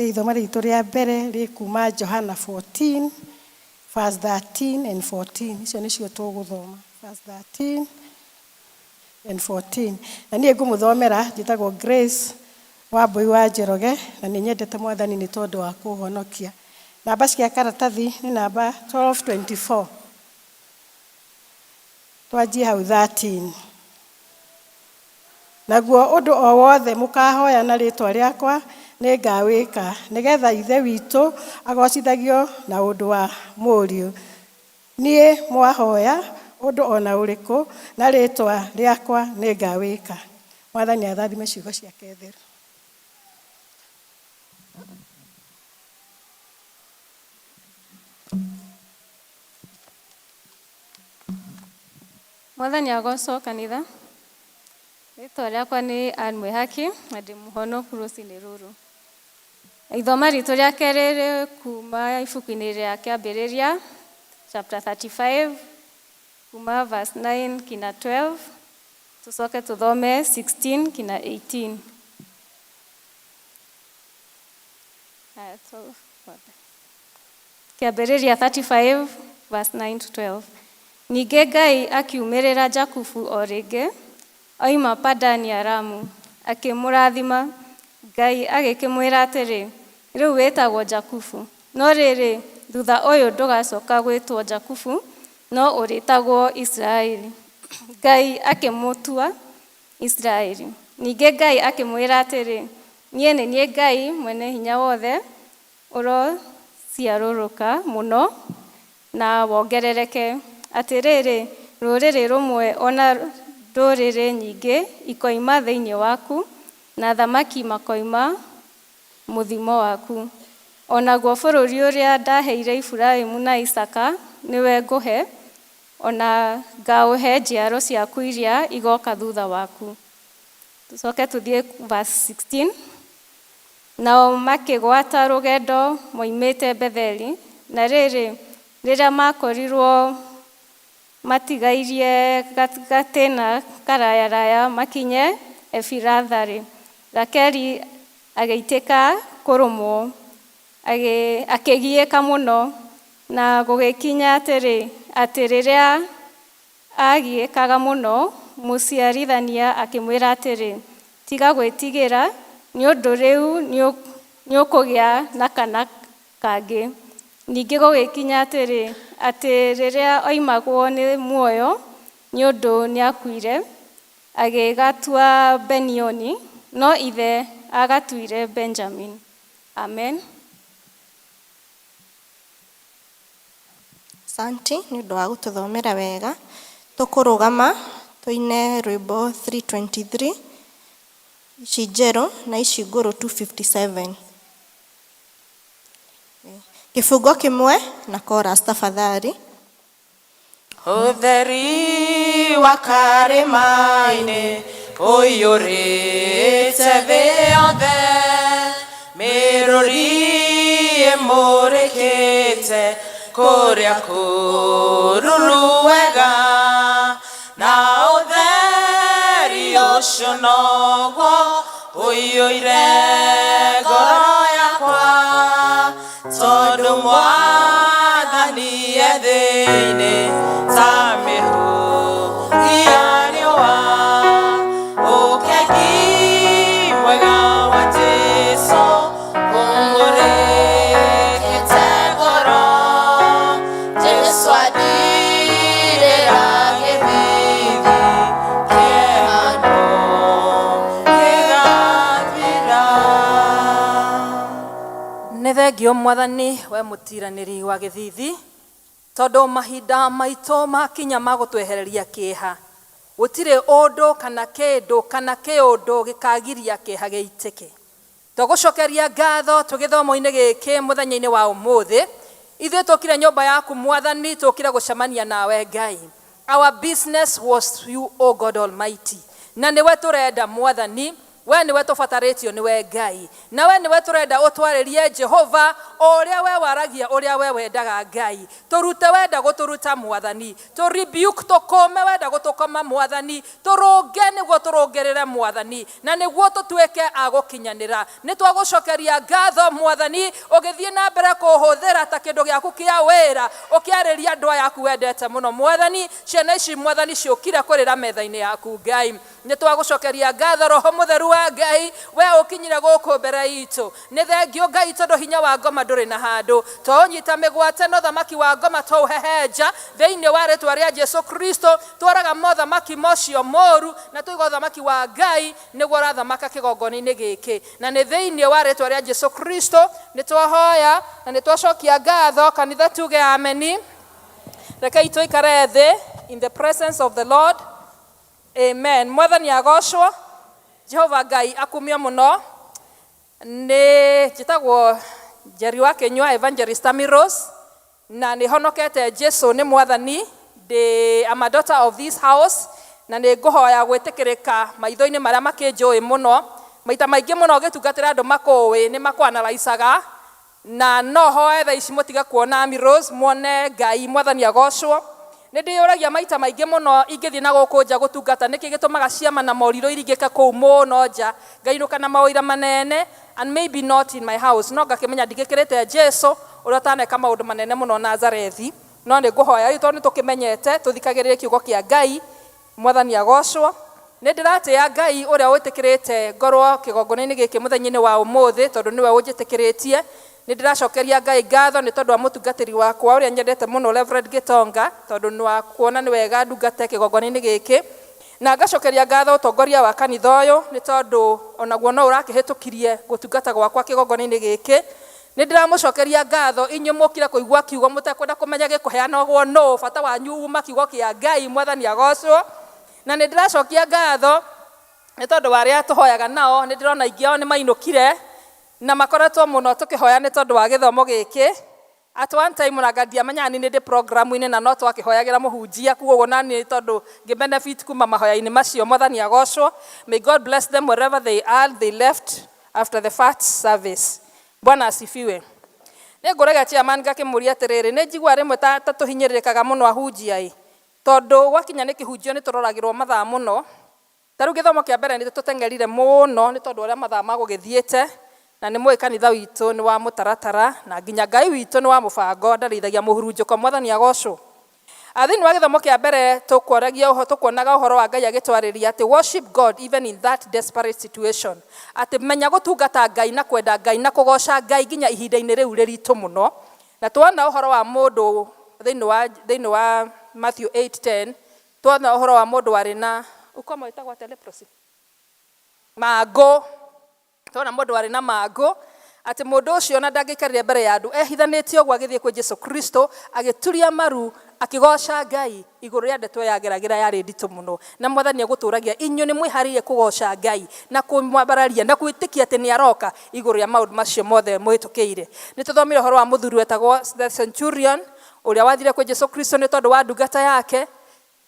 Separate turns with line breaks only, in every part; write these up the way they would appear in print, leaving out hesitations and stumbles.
Nĩ ithoma ritũ rĩa mbere rĩkuma Johana 14 verse 13 and 14. Icio nĩcio tũgũthoma. Verse 13 and 14. Na niĩ ngũmũthomera njĩtagwo Grace Wambui wa Njoroge, na nĩ nyendete Mwathani nĩ tondũ wa kũhonokia. Namba cia karatathi nĩ namba 1224. Twanjie hau 13. Naguo ũndũ o wothe mũkahoya na rĩĩtwa rĩakwa nĩ ngawĩka, nĩgetha ithe witũ agocithagio na ũndũ wa mũriũ. Niĩ mwahoya ũndũ ona ũrĩkũ na rĩĩtwa rĩakwa nĩ ngawĩka. Mwathani athathime ciugo ciake theru.
Mwathani agocwo kanitha. Rĩĩtwa rĩakwa nĩ Ann Mwĩhaki na ndĩ mũhonoku rũciinĩ rũrũ. Ithoma ritũ rĩa kerĩ rĩ kuma ibuku-inĩ rĩa Kiambiriria chapter 35 kuma verse 9 kinya 12. Tucoke tuthome 16 kinya 18. Kiambiriria 35 verse 9 to 12. Ningĩ Ngai akiumĩrĩra Jakubu o rĩngĩ, oima Padani Aramu, akĩmũrathima. Ngai agĩkĩmwĩra atĩrĩ, rĩu wĩtagwo Jakubu, no rĩrĩ thutha ũyũ ndũgacoka gwĩtwo Jakubu, no ũrĩtagwo Israeli. Ngai akĩmũtua Israeli. Ningĩ Ngai akĩmwĩra atĩrĩ, niĩ nĩ niĩ Ngai mwene hinya wothe, ũrociarũrũka mũno na wongerereke. Atĩrĩrĩ, rũrĩrĩ rũmwe ona ndũrĩrĩ nyingĩ ikoima thĩinĩ waku, na thamaki makoima mũthimo waku. Onaguo bũrũri ũrĩa ndaheire Iburahĩmu na Isaka nĩwe ngũhe, ona ngaũhe njiaro ciaku iria igoka thutha waku. Tucoke tuthiĩ verse 16. Nao makĩgwata rũgendo moimĩte Betheli, na rĩrĩ rĩrĩa makorirwo matigairie gatĩna karayaraya makinye Efiratharĩ. Rakeli agĩitĩka kũrũmwo, akĩgiĩka mũno, na gũgĩkinya atĩ rĩrĩa agiĩkaga mũno, mũciarithania akĩmwĩra atĩrĩ, tiga gwĩtigĩra, nĩ ũndũ rĩu nĩũkũgĩa na kana kangĩ. Ningĩ gũgĩkinya atĩ rĩrĩa oimagwo nĩ muoyo, nĩ ũndũ nĩaakuire, agĩgatua Beni-oni, no ithe aagatuire Benjamini. Amen.
Asante nĩ ũndũ wa gũtũthomera wega. Tũkũrũgama tũine rwĩmbo 323, ici njerũ na ici ngũrũ 257. Kĩbungo kĩmwe na chorus tafadhali.
Ũtheri wa karĩma-inĩ ũiyũrĩte thĩ yothe, mĩrũri ĩmũrĩkĩte kũrĩa kũruru wega, na ũtheri ũcio noguo ũiyũire ngoro yakwa, tondũ Mwathani e thĩinĩ ta mĩhũri ya riũa. Ũkengi mwega wa Jesũ ũmũrĩkĩte ngoro, Jesũ andirĩra gĩthithi kĩhano gĩgathira.
Nĩ thengio Mwathani we mũtiranĩri wa gĩthithi, tondũ mahinda maitũ makinya magũtwehereria kĩeha. Gũtirĩ ũndũ kana kĩndũ kana kĩũndũ gĩkagiria kĩeha gĩitĩke. Tũgũcokeria ngatho tũgĩthomo-inĩ gĩkĩ mũthenya-inĩ wa ũmũthĩ. Ithuĩ tũkire nyũmba yaku Mwathani, tũkire gũcemania nawe Ngai. Our business was you, O God Almighty. Na nĩwe tũrenda Mwathani, we niwe tũbatarĩtio nĩwe Ngai, na we niwe tũrenda ũtwarĩrie Jehova ũrĩa we waragia ũrĩa we wendaga Ngai. Tũrute wenda gũtũruta Mwathani, tũ rebuke tũkũme wenda gũtũkoma Mwathani, tũrũnge nĩguo tũrũngĩrĩre Mwathani, na nĩguo tũtuĩke a gũkinyanĩra. Nĩ twagũcokeria ngatho Mwathani, ũgĩthiĩ na mbere kũhũthĩra ta kĩndũ gĩaku kĩa wĩra, ũkĩarĩria andũ aya aku wendete mũno Mwathani. Ciana ici Mwathani ciũkire kũrĩra metha-inĩ yaku Ngai. Nĩ twagũcokeria ngatho Roho Mũtheru wa Ngai, we ũkinyire gũkũ mbere itũ. Nĩ thengio Ngai tondũ hinya wa ngoma ndũrĩ na handũ. Twaũnyita mĩgwate na ũthamaki wa ngoma twaũhehenja thĩinĩ wa rĩĩtwa rĩa Jesũ Kristo. Tworaga mothamaki macio moru na tũiga ũthamaki wa Ngai nĩguo ũrathamaka kĩgongona-inĩ gĩkĩ. Na nĩ thĩinĩ wa rĩĩtwa rĩa Jesũ Kristo nĩ twahoya na nĩ twacokia ngatho. Kanitha tuge ameni. Rekei tũikare thĩ in the presence of the Lord. Amen. Mwathani agocwo. Jehova Ngai akumia mũno. Nĩ njĩtagwo Njeri wa Kĩnyua, Evangelist Amiros, na nĩ honokete Jesũ nĩ Mwathani. I'm a daughter of this house, na nĩ ngũhoya gwĩtĩkĩrĩka maitho-inĩ marĩa makĩnjũĩ mũno. Maita maingĩ mũno gĩtungatĩra andũ makũĩ nĩ makwanalaicaga, na no hoe thaa ici mũtige kuona Amiros, muone Ngai. Mwathani agocwo. Nĩ ndĩyũragia maita maingĩ mũno ingĩthiĩ na gũkũ nja gũtungata nĩkĩ gĩtũmaga ciama na morirũ iringĩke kũu mũno nja, ngainũka na maũira manene, and maybe not in my house. No ngakĩmenya ndigĩkĩrĩte Jesũ ũrĩa ũtaneka maũndũ manene mũno Nazarethi. No nĩ ngũhoya rĩu tondũ nĩ tũkĩmenyete tũthikagĩrĩrie kiugo kĩa Ngai. Mwathani agocwo. Nĩ ndĩratĩĩa Ngai ũrĩa wĩtĩkĩrĩte ngorwo kĩgongona-inĩ gĩkĩ mũthenya-inĩ wa ũmũthĩ tondũ nĩwe ũnjĩtĩkĩrĩtie. Nĩ ndĩracokeria Ngai ngatho nĩ tondũ wa mũtungatĩri wakwa ũrĩa nyendete mũno Reverend Gitonga, tondũ nĩ wa kuona nĩ wega ndungate kĩgongona-inĩ gĩkĩ. Na ngacokeria ngatho ũtongoria wa kanitha ũyũ nĩ tondũ onaguo no ũrakĩhĩtũkirie gũtungata gwakwa kĩgongona-inĩ gĩkĩ. Nĩ ndĩramũcokeria ngatho inyuĩ mũkire kũigua kiugo mũtekwenda kũmenya gĩkũheanagwo no bata wanyu uma kiugo kĩa Ngai. Mwathani agocwo. Na nĩ ndĩracokia ngatho nĩ tondũ wa arĩa tũhoyaga nao. Nĩ ndĩrona aingĩ ao nĩ mainũkire na makoretwo mũno tũkĩhoya nĩ tondũ wa gĩthomo gĩkĩ. At one time na ndiamenya nĩ ndĩ program-inĩ na no twakĩhoyagĩra mũhunjia, kuoguo na nĩ tondũ ngĩ-benefit kuma mahoya-inĩ macio. Mwathani agocwo. May God bless them wherever they are. They left after the first service. Bwana asifiwe. Nĩ ngũrega chairman ngakĩmũria atĩrĩrĩ, nĩ njigua rĩmwe ta tũhinyĩrĩrĩkaga mũno ahunjia tondũ gwakinya nĩ kĩhunjio nĩ tũroragĩrwo mathaa mũno. Ta rĩu gĩthomo kĩa mbere nĩ tũteng'erire mũno nĩ tondũ ũrĩa mathaa magũgĩthiĩte, na nĩ mũĩ kanitha witũ nĩ wa mũtaratara na nginya Ngai witũ nĩ wa mũbango, ndarĩithagia mũhurunjũko. Mwathani agocwo. Thĩinĩ wa gĩthomo kĩa mbere tũkuonaga ũhoro wa Ngai agĩtwarĩria atĩ worship God even in that desperate situation. Atĩ menya gũtungata Ngai na kwenda Ngai na kũgoca Ngai nginya ihinda-inĩ rĩu rĩritũ mũno. Na tuona ũhoro wa mũndũ thĩinĩ wa Matthew 8:10, tuona ũhoro wa mũndũ warĩ na ukoma wĩtagwo atĩa, leprosy, mangũ. Tuona mũndũ warĩ na mangũ, atĩ mũndũ ũcio ona ndangĩikarire mbere ya andũ, ehithanĩtie ũguo agĩthiĩ kwĩ Jesũ Kristo, agĩturia maru, akĩgoca Ngai igũrũ rĩa ndeto yageragĩra yarĩ nditũ mũno. Na Mwathani agũtũragia inyuĩ nĩ mwĩharĩirie kũgoca Ngai na kũmwambararia na gwĩtĩkia atĩ nĩ aroka igũrũ rĩa maũndũ macio mothe mwĩtũkĩire. Nĩ tũthomire ũhoro wa mũthuri wetagwo the centurion ũrĩa wathire kwĩ Jesũ Kristo nĩ tondũ wa ndungata yake.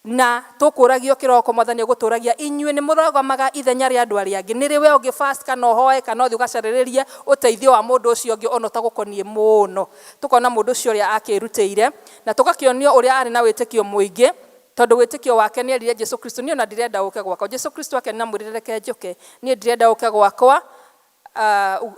Na tũkũragio kĩroko Mwathani agũtũragia inyuĩ nĩ mũrũgamaga ithenya rĩa andũ arĩa angĩ. Nĩ rĩ we ũngĩ fast kana ũhoe kana ũthiĩ ũgacarĩrĩrie ũteithio wa mũndũ ũcio ũngĩ ona ũtagũkoniĩ mũno. Tũkona mũndũ ũcio ũrĩa akĩrutĩire na tũgakĩonio ũrĩa arĩ na wĩtĩkio mũingĩ, tondũ wĩtĩkio wake nĩ erire Jesũ Kristo, niĩ ona ndirenda ũke gwakwa. Jesũ Kristo akĩnamwĩrĩra reke njũke, niĩ ndirenda ũke gwakwa,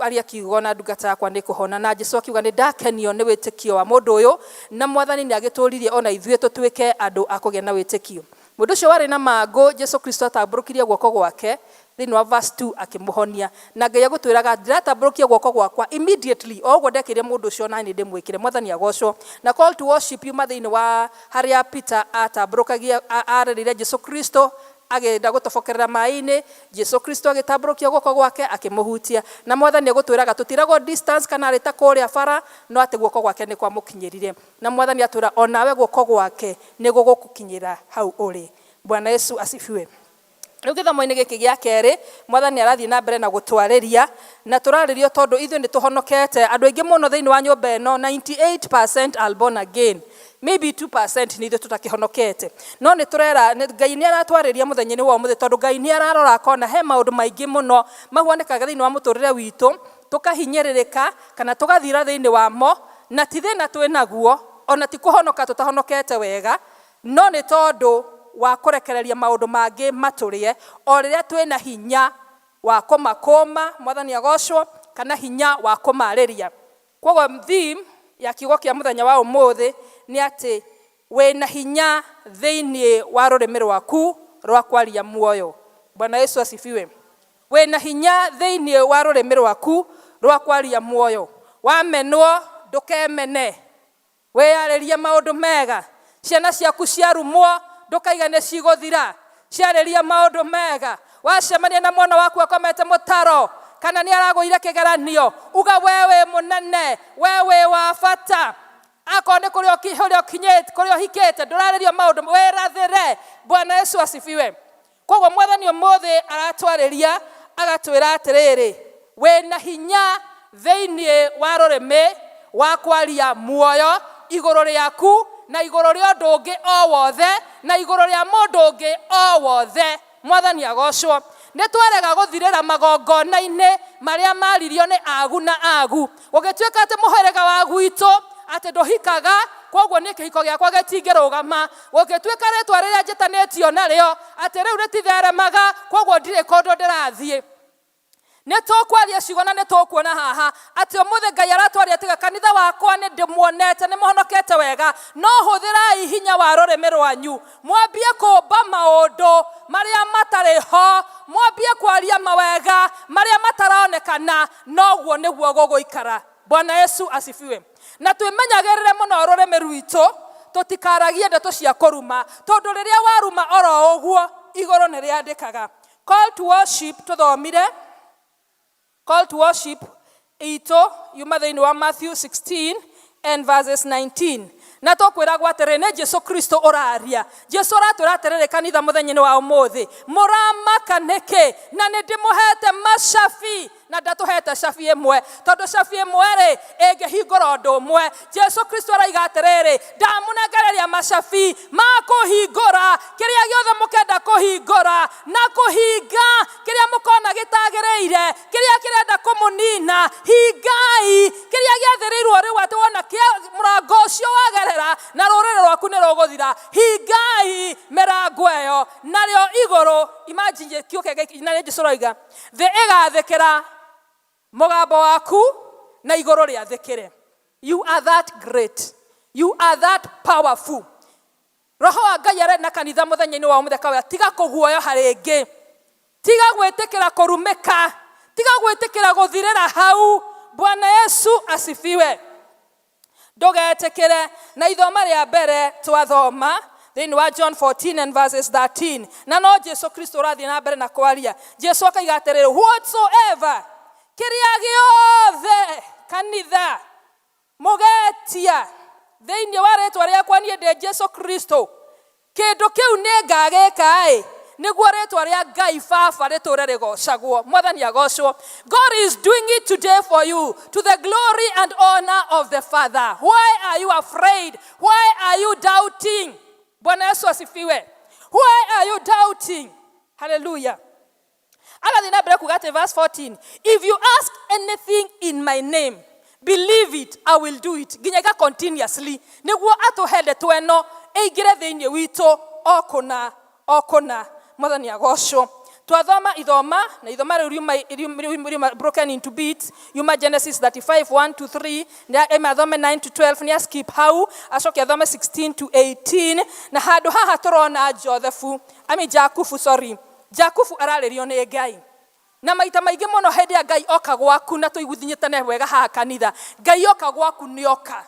aria kiugo na ndungata yakwa nĩ kũhona. Na Jesũ akiuga nĩ ndakenio nĩ wĩtĩkio wa mũndũ ũyũ, na Mwathani nĩ agĩtũririe ona ithuĩ tũtuĩke andũ a kũgĩa na wĩtĩkio. Mũndũ ũcio warĩ na mangũ, Jesũ Kristo atambũrũkirie guoko gwake thĩinĩ wa verse 2 akĩmũhonia. Na Ngai agũtwĩraga ndiratambũrũkia guoko gwakwa immediately, o ũguo ndekĩrire mũndũ ũcio na nĩ ndĩmwĩkire. Mwathani agocwo. Na call to worship yuma thĩinĩ wa harĩa Peter atambũrũkagia arĩrĩire Jesũ Kristo, agenda gũtobokerera maĩ-inĩ, Jesũ Kristo agĩtambũrũkia guoko gwake akĩmũhutia. Na Mwathani agũtwĩraga tũtiragwo distance kana arĩ ta kũrĩa bara, no atĩ guoko gwake nĩ kwamũkinyĩrire. Na Mwathani atwĩra onawe guoko gwake nĩ gũgũkinyĩra hau ũrĩ. Bwana Yesu asifiwe. Rĩu gĩthomo-inĩ gĩkĩ gĩa kerĩ Mwathani arathiĩ na mbere na gũtwarĩria, na tũrarĩrio tondũ ithuĩ nĩ tũhonokete. Andũ aingĩ mũno thĩinĩ wa nyũmba ĩno 98% are born again. maybe 2% ni ithuĩ tũtakĩhonokete. No nĩ tũrera Ngai nĩ aratwarĩria mũthenya-inĩ wa ũmũthĩ, tondũ Ngai nĩ ararora akona he maũndũ maingĩ mũno mahuanĩkaga thĩinĩ wa mũtũrĩre witũ, tũkahinyĩrĩrĩka kana tũgathira thĩinĩ wamo, na ti thĩna twĩ naguo, ona ti kũhonoka tũtahonokete wega, no nĩ tondũ wa kũrekereria maũndũ mangĩ matũrĩe o rĩrĩa twĩna hinya wa kũmakũma, Mwathani agocwo, kana hinya wa kũmarĩria. Koguo theme ya kiugo kĩa mũthenya wa ũmũthĩ nĩ atĩ wĩna hinya thĩinĩ wa rũrĩmĩ rwaku rwa kwaria muoyo. Bwana Yesu asifiwe. Wĩna hinya thĩinĩ wa rũrĩmĩ rwaku rwa kwaria muoyo. Wamenwo ndũkemene, wĩarĩrie maũndũ mega. Ciana ciaku ciarumwo ndũkaiga nĩ cigũthira, ciarĩria maũndũ mega. Wacemania na mwana waku akomete mũtaro kana nĩ aragũire kĩgeranio, uga wewe mũnene, wewe wa bata. Akone kũrĩa ũkinyĩte, kũrĩa ũhikĩte, ndũrarĩrio maũndũ, wĩrathĩre. Bwana Yesu asifiwe. Koguo Mwathani ũmũthĩ aratwarĩria agatwĩra atĩrĩrĩ, wĩna hinya thĩinĩ wa rũrĩmĩ wa kwaria muoyo igũrũ rĩaku na igũrũ rĩa ũndũ ũngĩ o wothe na igũrũ rĩa mũndũ ũngĩ o wothe. Mwathani agocwo. Nĩ twarega gũthirĩra magongona-inĩ marĩa maririo nĩ agu na agu. Gũgĩtuĩka atĩ mũhĩrĩga wa gwitũ atĩ ndũhikaga, koguo nĩ kĩhiko gĩakwa gĩtingĩrũgama. Gũgĩtuĩka rĩtwa rĩrĩa njĩtanĩtio narĩo atĩ rĩu rĩtitheremaga, koguo ndirĩ kũndũ ndĩrathiĩ. Nĩ tũkwaria ciugo na nĩ tũkuona haha atĩ ũmũthĩ Ngai aratwaria atiga kanitha wakwa nĩ ndĩmuonete nĩ mũhonokete wega, no hũthĩrai hinya wa rũrĩmĩ rwanyu, mwambie kũmba maũndũ marĩa matarĩ ho, mwambie kwaria mawega marĩa mataraonekana, noguo nĩguo gũgũikara. Bwana Yesu asifiwe. Na twĩmenyagĩrĩre mũno rũrĩmĩ rwitũ, tũtikaragie ndeto cia kũruma, tondũ rĩrĩa waruma oro ũguo igũrũ nĩ rĩandĩkaga. Call to worship tũthomire. Call to worship ito yuma thĩinĩ wa Matthew 16 and verses 19. Na tũkwĩragwo atĩrĩ nĩ Jesu Kristo ũraria. Jesu aratwĩra atĩrĩrĩ kanitha mũthenya-inĩ wa ũmũthĩ, mũramaka nĩkĩ? Na nĩ ndĩmũhete macabi na ndatũhete cabi ĩmwe, tondũ cabi ĩmwe-rĩ ĩngĩhingũra ũndũ ũmwe. Jesu Kristo araiga atĩrĩrĩ, ndamũnengereria macabi ma kũhingũra kĩrĩa gĩothe mũkenda kũhingũra na kũhinga kĩrĩa mũkona gĩtagĩrĩire, kĩrĩa kĩrenda kũmũnina. Hingai kĩrĩa gĩathĩrĩirwo rĩu atĩ wona mũrango ũcio wagerera na rũrĩrĩ rwaku nĩ rũgũthira. Hingai mĩrango ĩyo, narĩo igũrũ, imagine kĩũke na nĩ Jesu roiga, thĩ ĩgathĩkĩra mũgambo waku na igũrũ rĩathĩkĩre. You are that great. You are that powerful. Roho wa Ngai arenda kanitha mũthenya-inĩ wa ũmũthĩ kawe tiga kũguoyoha rĩngĩ, tiga gwĩtĩkĩra kũrumĩka, tiga gwĩtĩkĩra gũthirĩra hau. Bwana Yesu asifiwe. Ndũgetĩkĩre. Na ithoma rĩa mbere twathoma thĩinĩ wa John 14 and verses 13. Na no Jesu Kristo ũrathiĩ na mbere na kwaria. Jesu akaiga atĩrĩrĩ, whatsoever, kĩrĩa gĩothe kanitha mũgetia thĩinĩ wa rĩtwa rĩakwa niĩ ndĩ Jesu Kristo, kĩndũ kĩu nĩ ngagĩka nĩguo rĩtwa rĩa Ngai Baba rĩtũre rĩgocagwo. Mwathani agocwo. God is doing it today for you to the glory and honor of the Father. Why are you afraid? Why are you doubting? Bwana Yesu asifiwe. Why are you doubting? Hallelujah. Agathiĩ na mbere kuuga atĩ verse 14, if you ask anything in my name, believe it, I will do it. Nginyaga continuously. Nĩguo atũhe ndeto ĩno ĩingĩre thĩinĩ witũ o kũna. Mwathani agocwo. Twathoma ithoma na ithoma rĩu broken into bits. Yuma Genesis 35 1 to 3, na emathome 9 to 12, ni skip hau acoke athome 16 to 18. Na handũ haha tũrona Jakubu ararĩrio nĩ Ngai. Na maita maingĩ mũno hĩndĩ ya Ngai oka gwaku na tũiguthinyĩtane wega haha kanitha, Ngai oka gwaku nĩ oka.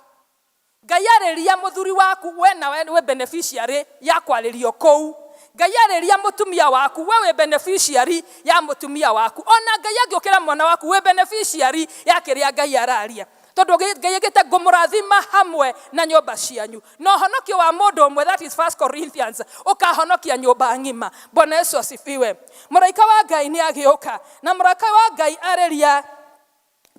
Ngai arĩria mũthuri waku, we nawe we beneficiary ya kwarĩrio kũu. Ngai arĩria mũtumia waku, we beneficiary ya mũtumia waku. Ona Ngai angĩũkĩra mwana waku, we beneficiary ya kĩrĩa Ngai araria. Tondũ Ngai agĩte ngũmũrathima hamwe na nyũmba cianyu. No honokio wa mũndũ ũmwe, that is 1 Corinthians, ũkahonokia nyũmba ng'ima. Bwana Yesu asifiwe. Mũraika wa Ngai nĩ agĩũka na mũraika wa Ngai arĩria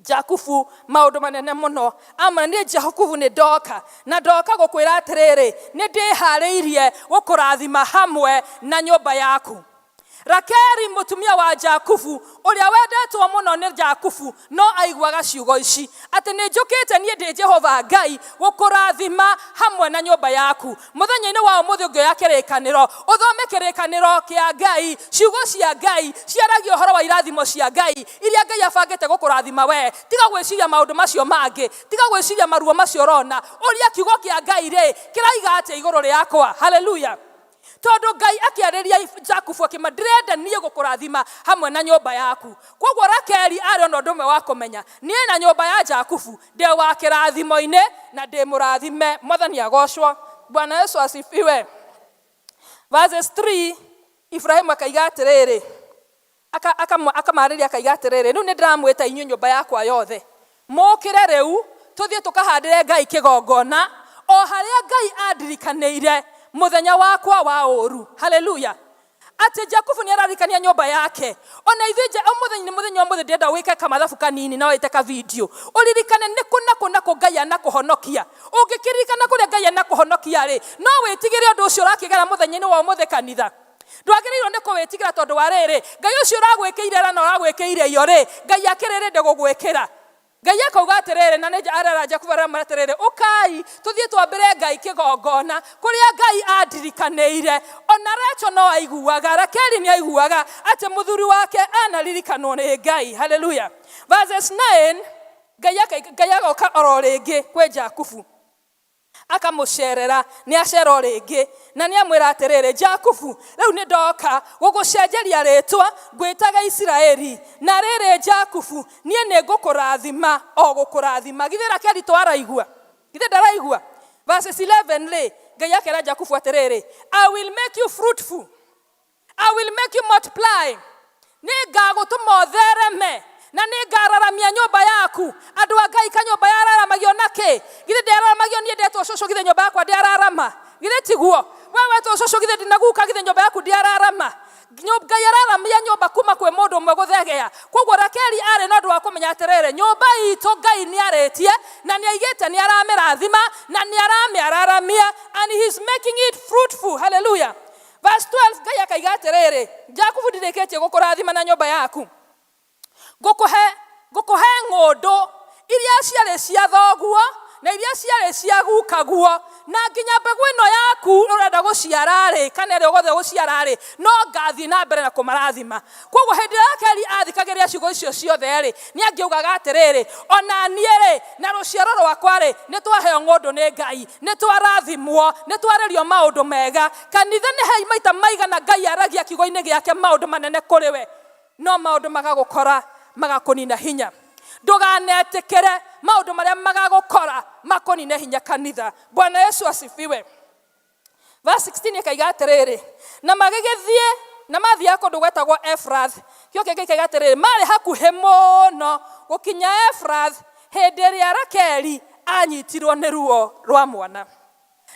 Jakubu maundu manene muno ama ni Jakubu ni ndoka na ndoka gukwira atiriri ni ndihariirie gukurathima hamwe na nyumba yaku. Rakeli mutumia wa Jakubu uria wendetwo muno ni Jakubu no aiguaga ciugo ici ati ni njukite nie ndi Jehova Ngai gukurathima hamwe na nyumba yaku. Muthenya-ini wa umuthi ngioya kirikaniro uthome kirikaniro kia Ngai, ciugo cia Ngai ciaragio uhoro wa irathimo cia Ngai iria Ngai abangite gukurathima we. Tiga gwiciria maundu macio mangi, tiga gwiciria maruo macio rona. Uria kiugo kia Ngai ri kiraiga ati iguru riakwa. Hallelujah. Tondu Ngai akiariria Jakubu akima ndirenda nie gukurathima hamwe na nyumba yaku. Koguo Rakeli ari ono ndume wa kumenya nie na nyumba ya Jakubu ndi wa kirathimo-ini na ndi murathime. Mwathani agocwo. Bwana Yesu asifiwe. Verses 3 Ibrahimu akaiga atiriri akamariria akaiga atiriri riu ni ndiramwita inyu nyumba yakwa yothe mukire riu tuthie tukahandire Ngai kigongona o haria Ngai andirikaniire muthenya wakwa wa uru. Hallelujah. Ati Jakubu ni ararikania nyumba yake. Ona ithije muthenya umuthi ndenda wike kamathabu kanini na wite ka video. Uririkane ni kuna Ngai anakuhonokia. Ungikirikana kuria Ngai anakuhonokia ri no witigire undu ucio urakigera muthenya-ini wa umuthi kanitha. Ndwagiriirwo ni kuwitigira tondu wa riri Ngai ucio uragwikiire ra na uragwikiire iyo ri Ngai akirire ndegugwikira. Ngai akauga atiriri na nija arara Jakubu aratiriri ukai tuthie twambire Ngai kigongona kuria Ngai andirikaniire. Ona Recho no aiguaga, Rakeli ni aiguaga ati muthuri wake anaririkanwo ni Ngai. Hallelujah. Verses 9 Ngai agoka oro ringi kwi Jakubu akamucerera ni acero ringi na ni amwira atiriri Jakubu riu ni ndoka gugucenjeria ritwa ngwitaga Isiraeli na riri Jakubu nie ni ngukurathima o gukurathima. Githe Rakeli twaraigua githe ndaraigua. Verses 11 ri Ngai akera Jakubu atiriri I will make you fruitful, I will make you multiply. Ni ngagutuma uthereme na ni ngararamia nyumba yaku. Andu a Ngai ka nyumba yararamagio naki? Githe ndararamagio nie ndetwo cucu githe nyumba yakwa ndararama? Githe tiguo wewe to cucu githe ndinaguka githe nyumba yaku ndararama? Ngai araramia nyumba kuma kwi mundu umwe guthegea. Koguo Rakeli ari no ndu wa kumenya atiriri nyumba itu Ngai ni aritie na ni aigite ni aramirathima na ni aramiararamia and he is making it fruitful. Hallelujah. Verse 12 Ngai akaiga atiriri Jakubu ndirikitie gukurathima na nyumba yaku. Ngukuhe ng'undu iria ciarĩ cia thoguo na iria ciarĩ cia gukaguo na nginya mbegu ĩno yaku urenda guciara-rĩ kana ĩrĩa ũgothe guciara-rĩ no ngathi na mbere na kumarathima. Koguo hĩndĩ ĩrĩa Rakeli athikagĩrĩria ciugo icio ciothe-rĩ nĩ angiugaga atirĩrĩ ona niĩ-rĩ na rũciaro rwakwa-rĩ nĩ twaheo ng'undu nĩ Ngai, nĩ twarathimwo, nĩ twarĩrio maũndũ mega. Kanitha nĩ hei maita maigana Ngai aragia kiugo-inĩ gĩake maũndũ manene kũrĩ we no maũndũ magagũkora magakunina hinya. Nduganetikire maundu maria magagukora makunine hinya kanitha. Bwana Yesu asifiwe. Verse 16 akaiga atiriri na magigithie na mathia kundu gwetagwo Efrath. Kio kingi kaiga atiriri mari hakuhe muno gukinya Efrath hindi ria Rakeli anyitirwo ni ruo rwa mwana.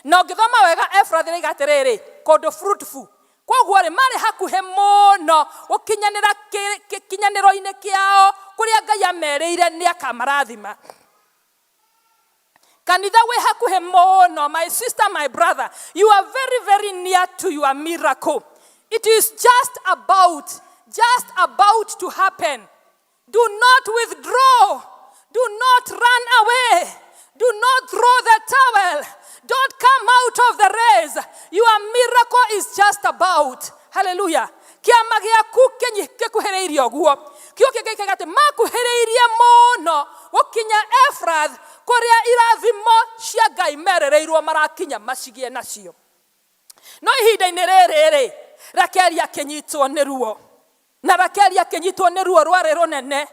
Na ngithoma wega Efrath ri atiriri kundu fruitful. Koguo ri mari hakuhe muno gukinyanira kinyaniro-ini kiao kuria Ngai ameriire ni akamarathima. Kanitha we hakuhe muno, my sister, my brother, you are very, very near to your miracle. It is just about to happen. Do not withdraw. Do not run away. Do not throw the towel. Don't come out of the race. Your miracle is just about. Hallelujah. Kiama giaku gikuhiriirie oguo. Kio kigikaga ati makuhiriirie muno gukinya Efrath kuria irathimo cia Ngai merereirwo marakinya macigie nacio. No ihinda-ini riri Rakeli akinyitwo ni ruo. Na Rakeli akinyitwo ni ruo rwari runene.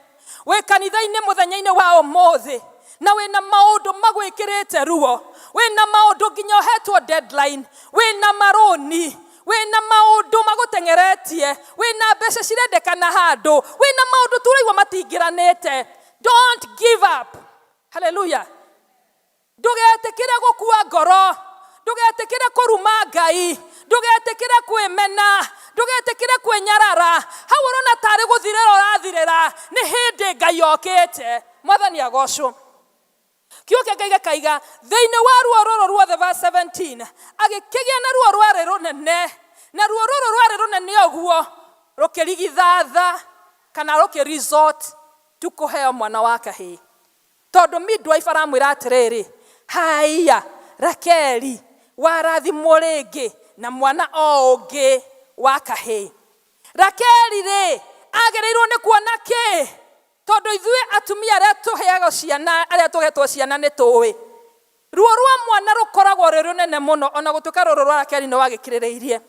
We kanitha-ini muthenya-ini wa umuthi na wina maundu magwikirite ruo, wina maundu nginya uhetwo deadline, wina maroni, wina maundu magutengeretie, wina mbeca cirendekana handu, wina maundu turaigwa matingiranite. Don't give up. Hallelujah. Ndugetikire gukua ngoro, ndugetikire kuruma Ngai, ndugetikire kwimena, ndugetikire kwenyarara. Hau urona tari guthirira urathirira ni hindi Ngai okite. mwathani agocwo kiuke Ngai gakaiga thĩinĩ wa ruo rũrũ ruothe verse 17 agĩkĩgĩa na ruo rwarĩ rũnene na ruo rũrũ rwarĩ rũnene ũguo rũkĩrigithatha kana rũkĩresort tu kũheo mwana wa kahĩĩ tondũ midwife aramwĩra atĩrĩrĩ haiya Rakeli warathimwo rĩngĩ na mwana o ũngĩ wa kahĩĩ Rakeli rĩ agĩrĩirwo nĩ kuona kĩ tondũ ithuĩ atumia arĩa tũheagwo ciana arĩa tũhetwo ciana nĩ tũĩ ruo rwa mwana rũkoragwo rũrĩ rũnene mũno ona gũtuĩka rũrũ rwa Rakeli nĩ wagĩkirĩrĩirie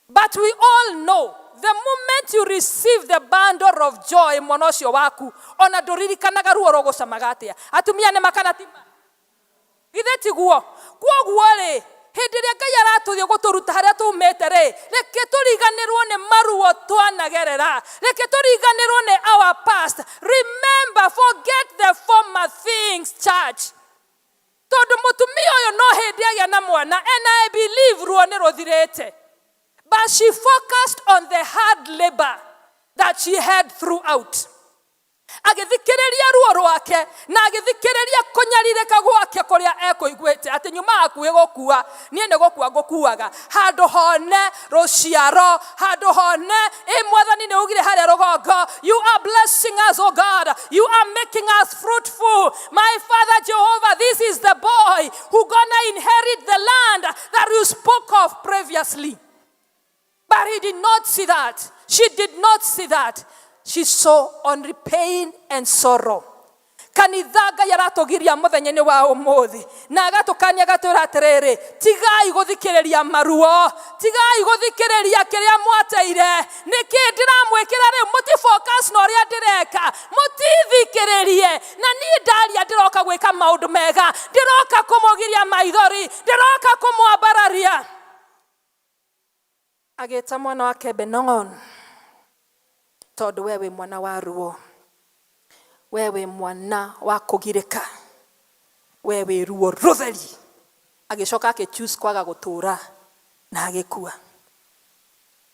but we all know the moment you receive the bundle of joy mwana ũcio waku ona ndũririkanaga ruo rũgũcamaga atĩa atumia nĩ makanatima githĩ tiguo kwoguo rĩ hĩndĩ ĩrĩa Ngai aratũthiĩ gũtũruta harĩa tumĩte rĩ reke tũriganĩrwo nĩ maruo twanagerera reke tũriganĩrwo nĩ our past remember forget the former things church tondũ mũtumia ũyũ no hĩndĩ agĩa na mwana and I believe ruo nĩ rũthirĩte but she focused on the hard labor that she had throughout agĩthikĩrĩria ruo rwake na agĩthikĩrĩria kũnyarirĩka gwake kũrĩa ekũiguĩte atĩ nyuma hakuhĩ gũkua niĩ nĩ gũkua ngũkuaga handũ hone rũciaro handũ hone mwathani nĩ ugire harĩa rũgongo you are blessing us oh God you are making us fruitful my father Jehovah this is the boy who gonna inherit the land that you spoke of previously but he did not see that she did not see that she saw only pain and sorrow. Kanitha Ngai aratũgiria mũthenya-inĩ wa ũmũthĩ na agatũkania agatwĩra atĩrĩrĩ tigai gũthikĩrĩria maruo tigai gũthikĩrĩria kĩrĩa mwateire nĩkĩ ndĩramwĩkĩra rĩu mũtifocus na ũrĩa ndĩreka mũtithikĩrĩrie na niĩ ndaria ndĩroka gwĩka maũndũ mega ndĩroka kũmũgiria maithori ndĩroka kũmwambararia agĩta mwana wake Beni-oni tondũ wewe mwana wa ruo wewe mwana wa kũgirĩka wewe ruo rũtheri agĩcoka agĩchoose kwaga gũtũra na agĩkua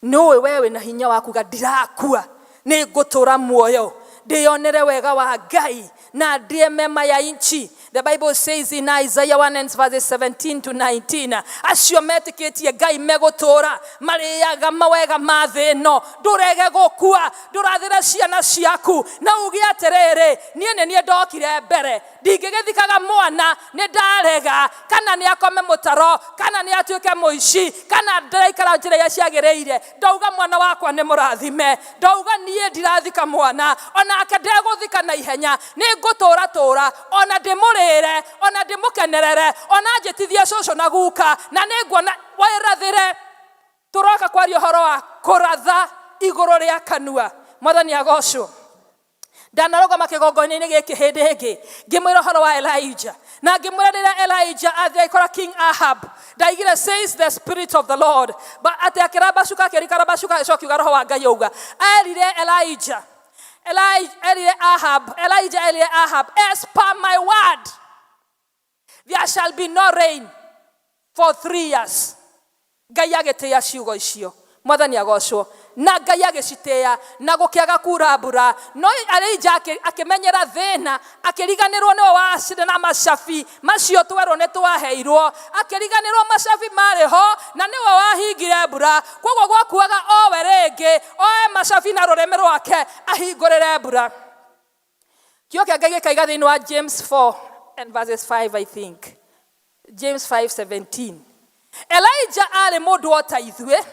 nĩwe wewe na hinya wa kuga ndirakua nĩ ngũtũra muoyo ndĩonere wega wa Ngai na ndĩe mema ya inchi. The Bible says in Isaiah 1 and verses 17 to 19 acio metĩkĩtie Ngai megũtũra marĩaga mawega ma thĩ ĩno ndũrege gũkua ndũrathĩra ciana ciaku na uge atĩrĩrĩ niĩ ndokire mbere ndingĩgĩthikaga mwana nĩ ndarega kana nĩ akome mũtaro kana nĩ atuĩke mũici kana ndĩraikara njĩra iria ciagĩrĩire ndauga mwana wakwa nĩ mũrathime ndauga niĩ ndirathika mwana onake ndegũthika na ihenya nĩ ngũtũra ona ndĩmũrĩ ona ndĩmũkenerere ona njĩtithie cũcũ na guka na nĩ nguona wairathĩre tũroka kwaria ũhoro wa kũratha igũrũ rĩa kanua mwathani agocwo ndanarũgama kĩgongo-inĩ gĩkĩ hĩndĩ ĩngĩ ngĩmwĩra ũhoro wa Elijah na ngĩmwĩra rĩrĩa Elijah athiĩ akora King Ahab ndaigire says the spirit of the Lord but atĩ akĩrambacuka akĩrikarabacuka agĩcokiuga roho wa Ngai auga erire Elijah Ahab as per my word there shall be no rain for 3 years. Ngai agĩtĩĩa ciugo icio mwathani agocwo na Ngai agĩcitĩĩa na gũkĩaga kuura mbura no Elijah akĩmenyera thĩna akĩriganĩrwo nĩwe wacina na macabi macio twerwo nĩ twaheirwo akĩriganĩrwo macabi marĩ ho na nĩwe wahingire mbura kwoguo gwakuaga owe rĩngĩ oe macabi na rũrĩmĩ rwake ahingũrĩre mbura kĩoke Ngai gĩkaiga thĩinĩ wa James 4 and verses 5 I think James 5:17 Elijah arĩ mũndũ o ta ithuĩ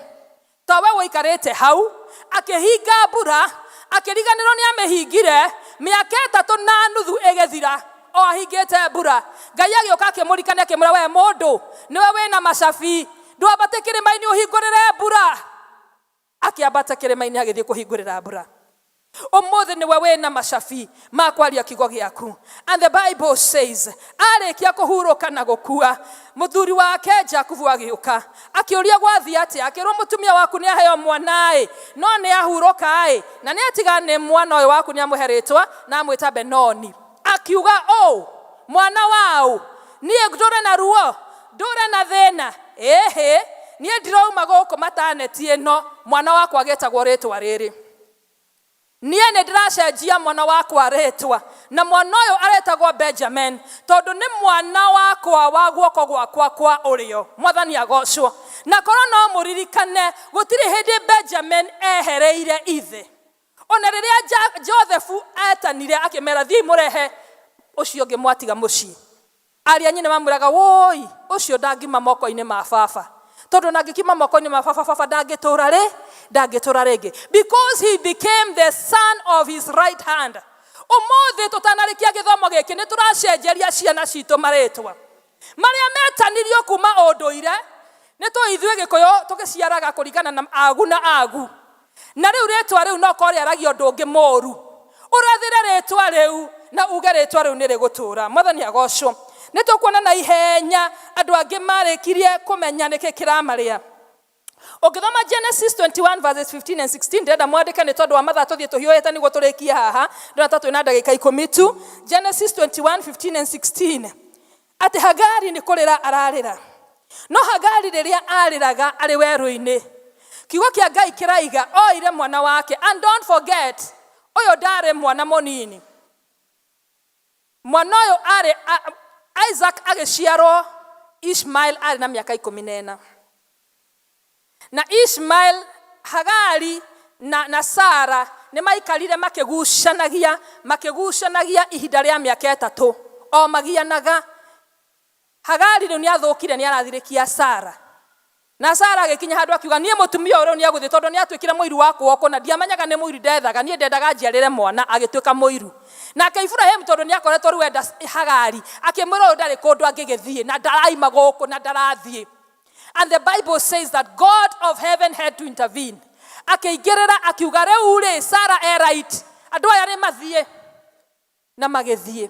tawe woikarĩte hau akĩhinga mbura akĩriganĩrwo nĩ amĩhingire mĩaka 3 na nuthu ĩgĩthira o ahingĩte mbura Ngai agĩũka akĩmũrikania akĩmwĩra we mũndũ nĩwe wĩna macabi ndwambate kĩrĩma-inĩ ũhingũrĩre mbura akĩambata kĩrĩma-inĩ agĩthiĩ kũhingũrĩra mbura ũmũthĩ nĩwe wĩna macabi ma kwaria kiugo gĩaku and the Bible says arĩkia kũhurũka na gũkua mũthuri wake Jakubu agĩũka akĩũria gwathi atĩa akĩrwo mũtumia waku nĩ aheo mwana no nĩ ahurũka na nĩ atiga nĩ mwana ũyũ waku nĩ amũhe rĩtwa na amwĩta Beni-oni akiuga mwana wao niĩ ndũre na ruo ndũre na thĩna niĩ ndirauma gũkũ mataneti ĩno mwana wakwa agĩtagwo rĩtwa rĩrĩ niĩ nĩ ndĩracenjia mwana wakwa rĩtwa na mwana ũyũ aretagwo Benjamin tondũ nĩ mwana wakwa wa guoko gwakwa kwa ũrĩo. Mwathani agocwo. Na korwo no mũririkane gũtirĩ hĩndĩ Benjamin ehereire ithe. Ona rĩrĩa Joseph etanire akĩmera thiĩ mũrehe ũcio ũngĩ mwatiga mũciĩ, ariũ a nyina mamwĩraga woi ũcio ndangima moko-inĩ ma baba, tondũ nangĩkima moko-inĩ ma baba ndangĩtũra rĩngĩ, because he became the son of his right hand. Ũmũthĩ tũtanarĩkia gĩthomo gĩkĩ nĩ tũracenjeria ciana citũ marĩtwa marĩa metanirio kuma ũndũire. Nĩ tũithuĩ Gĩkũyũ tũgĩciaraga kũringana na agu na agu, na rĩu rĩtwa rĩu no korwo rĩaragio ũndũ ũngĩ mũru, ũrathĩre rĩtwa rĩu na uge rĩtwa rĩu nĩ rĩgũtũra. Mwathani agocwo. Nĩ tũkuona na ihenya andũ angĩ marĩkirie kũmenya nĩkĩ kĩramarĩa. Ũngĩthoma Genesis 21 verses 15 and 16 ndĩrenda mwandĩke nĩ tondũ wa mathaa tũthiĩ tũhiũhĩte nĩguo tũrĩkie haha, ndĩrenda twĩna ndagĩka 10 tu. Genesis 21 15 and 16 atĩ Hagari nĩ kũrĩra ararĩra, no Hagari rĩrĩa arĩraga arĩ werũ-inĩ, kiugo kĩa Ngai kĩraiga oire mwana wake. And don't forget ũyũ ndarĩ mwana mũnini. Mwana ũyũ arĩ Isaac agĩciarwo, Ishmael arĩ na mĩaka 14. Na Ishmael, Hagari na Sara nĩ maikarire makĩgucanagia ihinda rĩa mĩaka 3 o magianaga. Hagari rĩu nĩ athũkire nĩ arathirĩkia Sara, na Sara agĩkinya handũ akiuga niĩ mũtumia ũyũ nĩ agũthiĩ tondũ nĩ atuĩkire mũiru wa kuoko na ndiamenyaga nĩ mũiru ndethaga, niĩ ndendaga njiarĩre mwana agĩtuĩka mũiru. Nake Iburahĩmu tondũ nĩ akoretwo rĩu enda Hagari akĩmwĩra ũyũ ndarĩ kũndũ angĩgĩthiĩ na ndaraima gũkũ na ndarathiĩ. And the Bible says that God of heaven had to intervene. Akĩingĩrĩra akiuga rĩu Sara right, andũ aya nĩ mathiĩ na magĩthiĩ.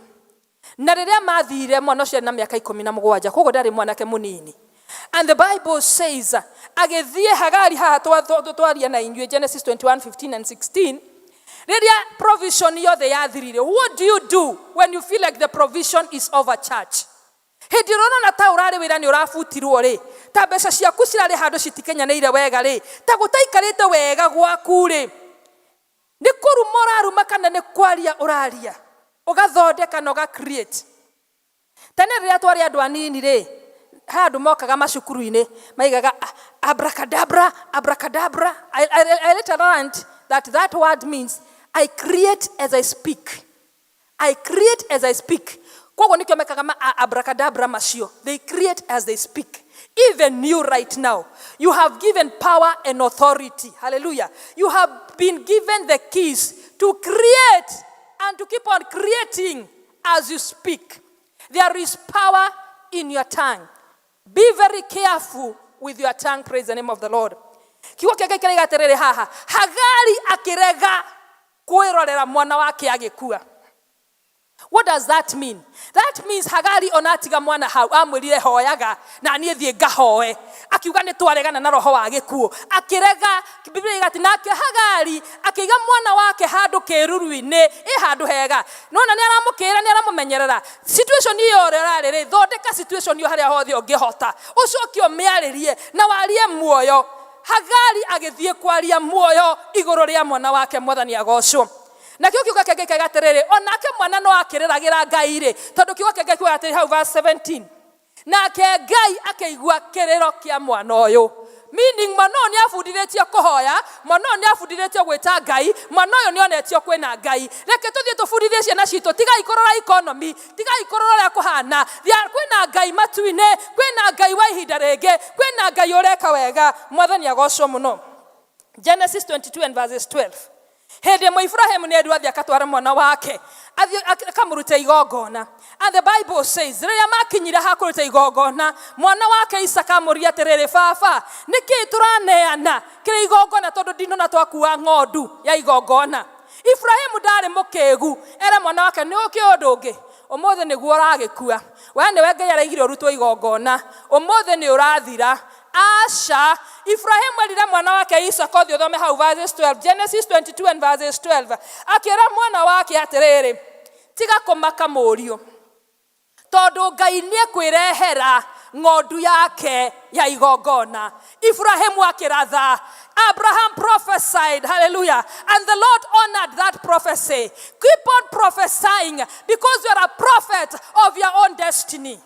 Na rĩrĩa mathire mwana ũcio na mĩaka 17, koguo ndarĩ mwanake mũnini. And the Bible says agĩthiĩ Hagari haha twaria na inyuĩ Genesis 21 15 and 16. Rĩrĩa provision yothe yathirire, what do you do when you feel like the provision is over church? Hĩndĩ ũrona ta ũrarĩ wĩra nĩ ũrabutirwo rĩ, ta mbeca ciaku cirarĩ handũ citikenyanĩire wega rĩ, ta gũtaikarĩte wega gwaku rĩ, nĩ kũruma ũraruma kana nĩ kwaria ũraria ũgathondeka na ũga-create. Tene rĩrĩa twarĩ andũ anini rĩ, handũ mokaga macukuru-inĩ maigaga abracadabra, abracadabra. I later learned that word means I create as I speak. I create as I speak. Koguo nikio mekaga abracadabra macio. They create as they speak. Even you right now, you have given power and authority. Hallelujah. You have been given the keys to create and to keep on creating as you speak. There is power in your tongue. Be very careful with your tongue. Praise the name of the Lord. Kiugo kĩa Ngai kĩraiga atĩrĩrĩ haha, Hagari akĩrega kwĩrorera mwana wake agĩkua. What does that mean? That means Hagari onatiga mwana hau amwĩrire hoyaga na niĩ thiĩ ngahoe. Akiuga nĩ twaregana na roho wa gĩkuũ. Akĩrega, Biblia igati nake Hagari akĩiga mwana wake handũ kĩruru-inĩ, handũ hega. Nona nĩ aramũkĩra, nĩ aramũmenyerera. Situation iyo rĩrarĩ, thondeka situation iyo harĩa hothe ũngĩhota. Ũcokie ũmĩarĩrie na warie muoyo. Hagari agĩthiĩ kwaria muoyo igũrũ rĩa mwana wake. Mwathani agocwo. Na kiugo kĩa Ngai kĩoiga atĩrĩrĩ, onake mwana no akĩrĩragĩra Ngai rĩ, tondũ kiugo kĩa Ngai kĩoiga atĩrĩ hau verse 17. Nake Ngai akĩigua kĩrĩro kĩa mwana ũyũ. Meaning mwana ũyũ nĩ abundithĩtio kũhoya, mwana ũyũ nĩ abundithĩtio gwĩta Ngai, mwana ũyũ nĩ onetio kwĩna Ngai. Reke tũthiĩ tũbundithie ciana citũ, tigai kũrora economy, tigai kũrora ũrĩa kũhana. Kwĩna Ngai matu-inĩ, kwĩna Ngai wa ihinda rĩngĩ, kwĩna Ngai ũreka wega. Mwathani agocwo mũno. Genesis 22 and verses 12. Hĩndĩ ĩmwe Iburahĩmu nĩ endu athiĩ akatwara mwana wake akamũruta igongona. And the Bible says rĩrĩa makinyire ha kũruta igongona, mwana wake Isaka amũria atĩrĩrĩ, baba nĩkĩ tũraneana kĩrĩ igongona tondũ ndinona twakua ng'ondu ya igongona? Iburahĩmu ndarĩ mũkĩgu, era mwana wake nĩ ũkĩ ũndũ ũngĩ, ũmũthĩ nĩguo ũragĩkua. We nĩwe Ngai araigire ũrutwo igongona, ũmũthĩ nĩ ũrathira. Asha, Ibrahimu alira mwana wake Isaka, the other how verses 12, Genesis 22 and verses 12. Akĩra mwana wake atĩrĩrĩ, tiga kũmaka mũriũ, tondũ Ngai nĩekwĩrehera ng'ondu yake ya igongona. Ibrahimu akĩratha, Abraham prophesied, hallelujah, and the Lord honored that prophecy. Keep on prophesying because you are a prophet of your own destiny.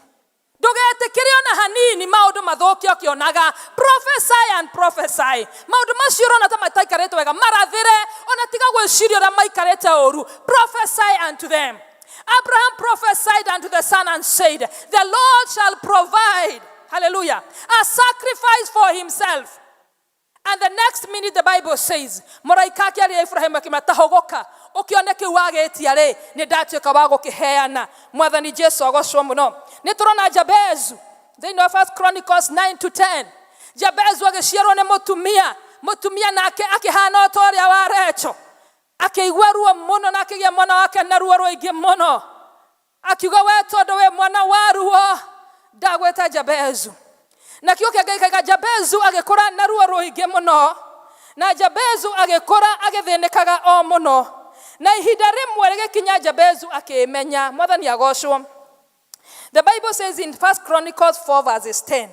Ndugetikire ona hanini maundu mathukia ukionaga. Prophesy and prophesy. Maundu macio urona ta mataikarite wega marathire ona tiga gwiciria uria maikarite uru. Prophesy unto them. Abraham prophesied unto the son and said, the Lord shall provide, hallelujah, a sacrifice for himself. And the next minute the Bible says, Moraika akiaria Ibrahim akimatahogoka, ukione kiu wagetia ri ni ndatuika wa gukiheana. Mwathani Jesu agocwo muno. Ni turona Jabezu thĩinĩ wa 1 Chronicles 9-10. Jabezu agĩciarwo nĩ mũtumia nake akĩhana ta ũrĩa wa Recho. Akĩigua ruo mũno na akĩgĩa mwana wake na ruo rũingĩ mũno. Akiuga we tondũ we mwana wa ruo ndagwĩta Jabezu. Na kiugo kĩa Ngai kĩoiga Jabezu agĩkũra na ruo rũingĩ mũno. Na Jabezu agĩkũra agĩthĩnĩkaga o mũno. Na ihinda rĩmwe rĩgĩkinya Jabezu akĩmenya. Mwathani agocwo. The Bible says in 1 Chronicles 4:10,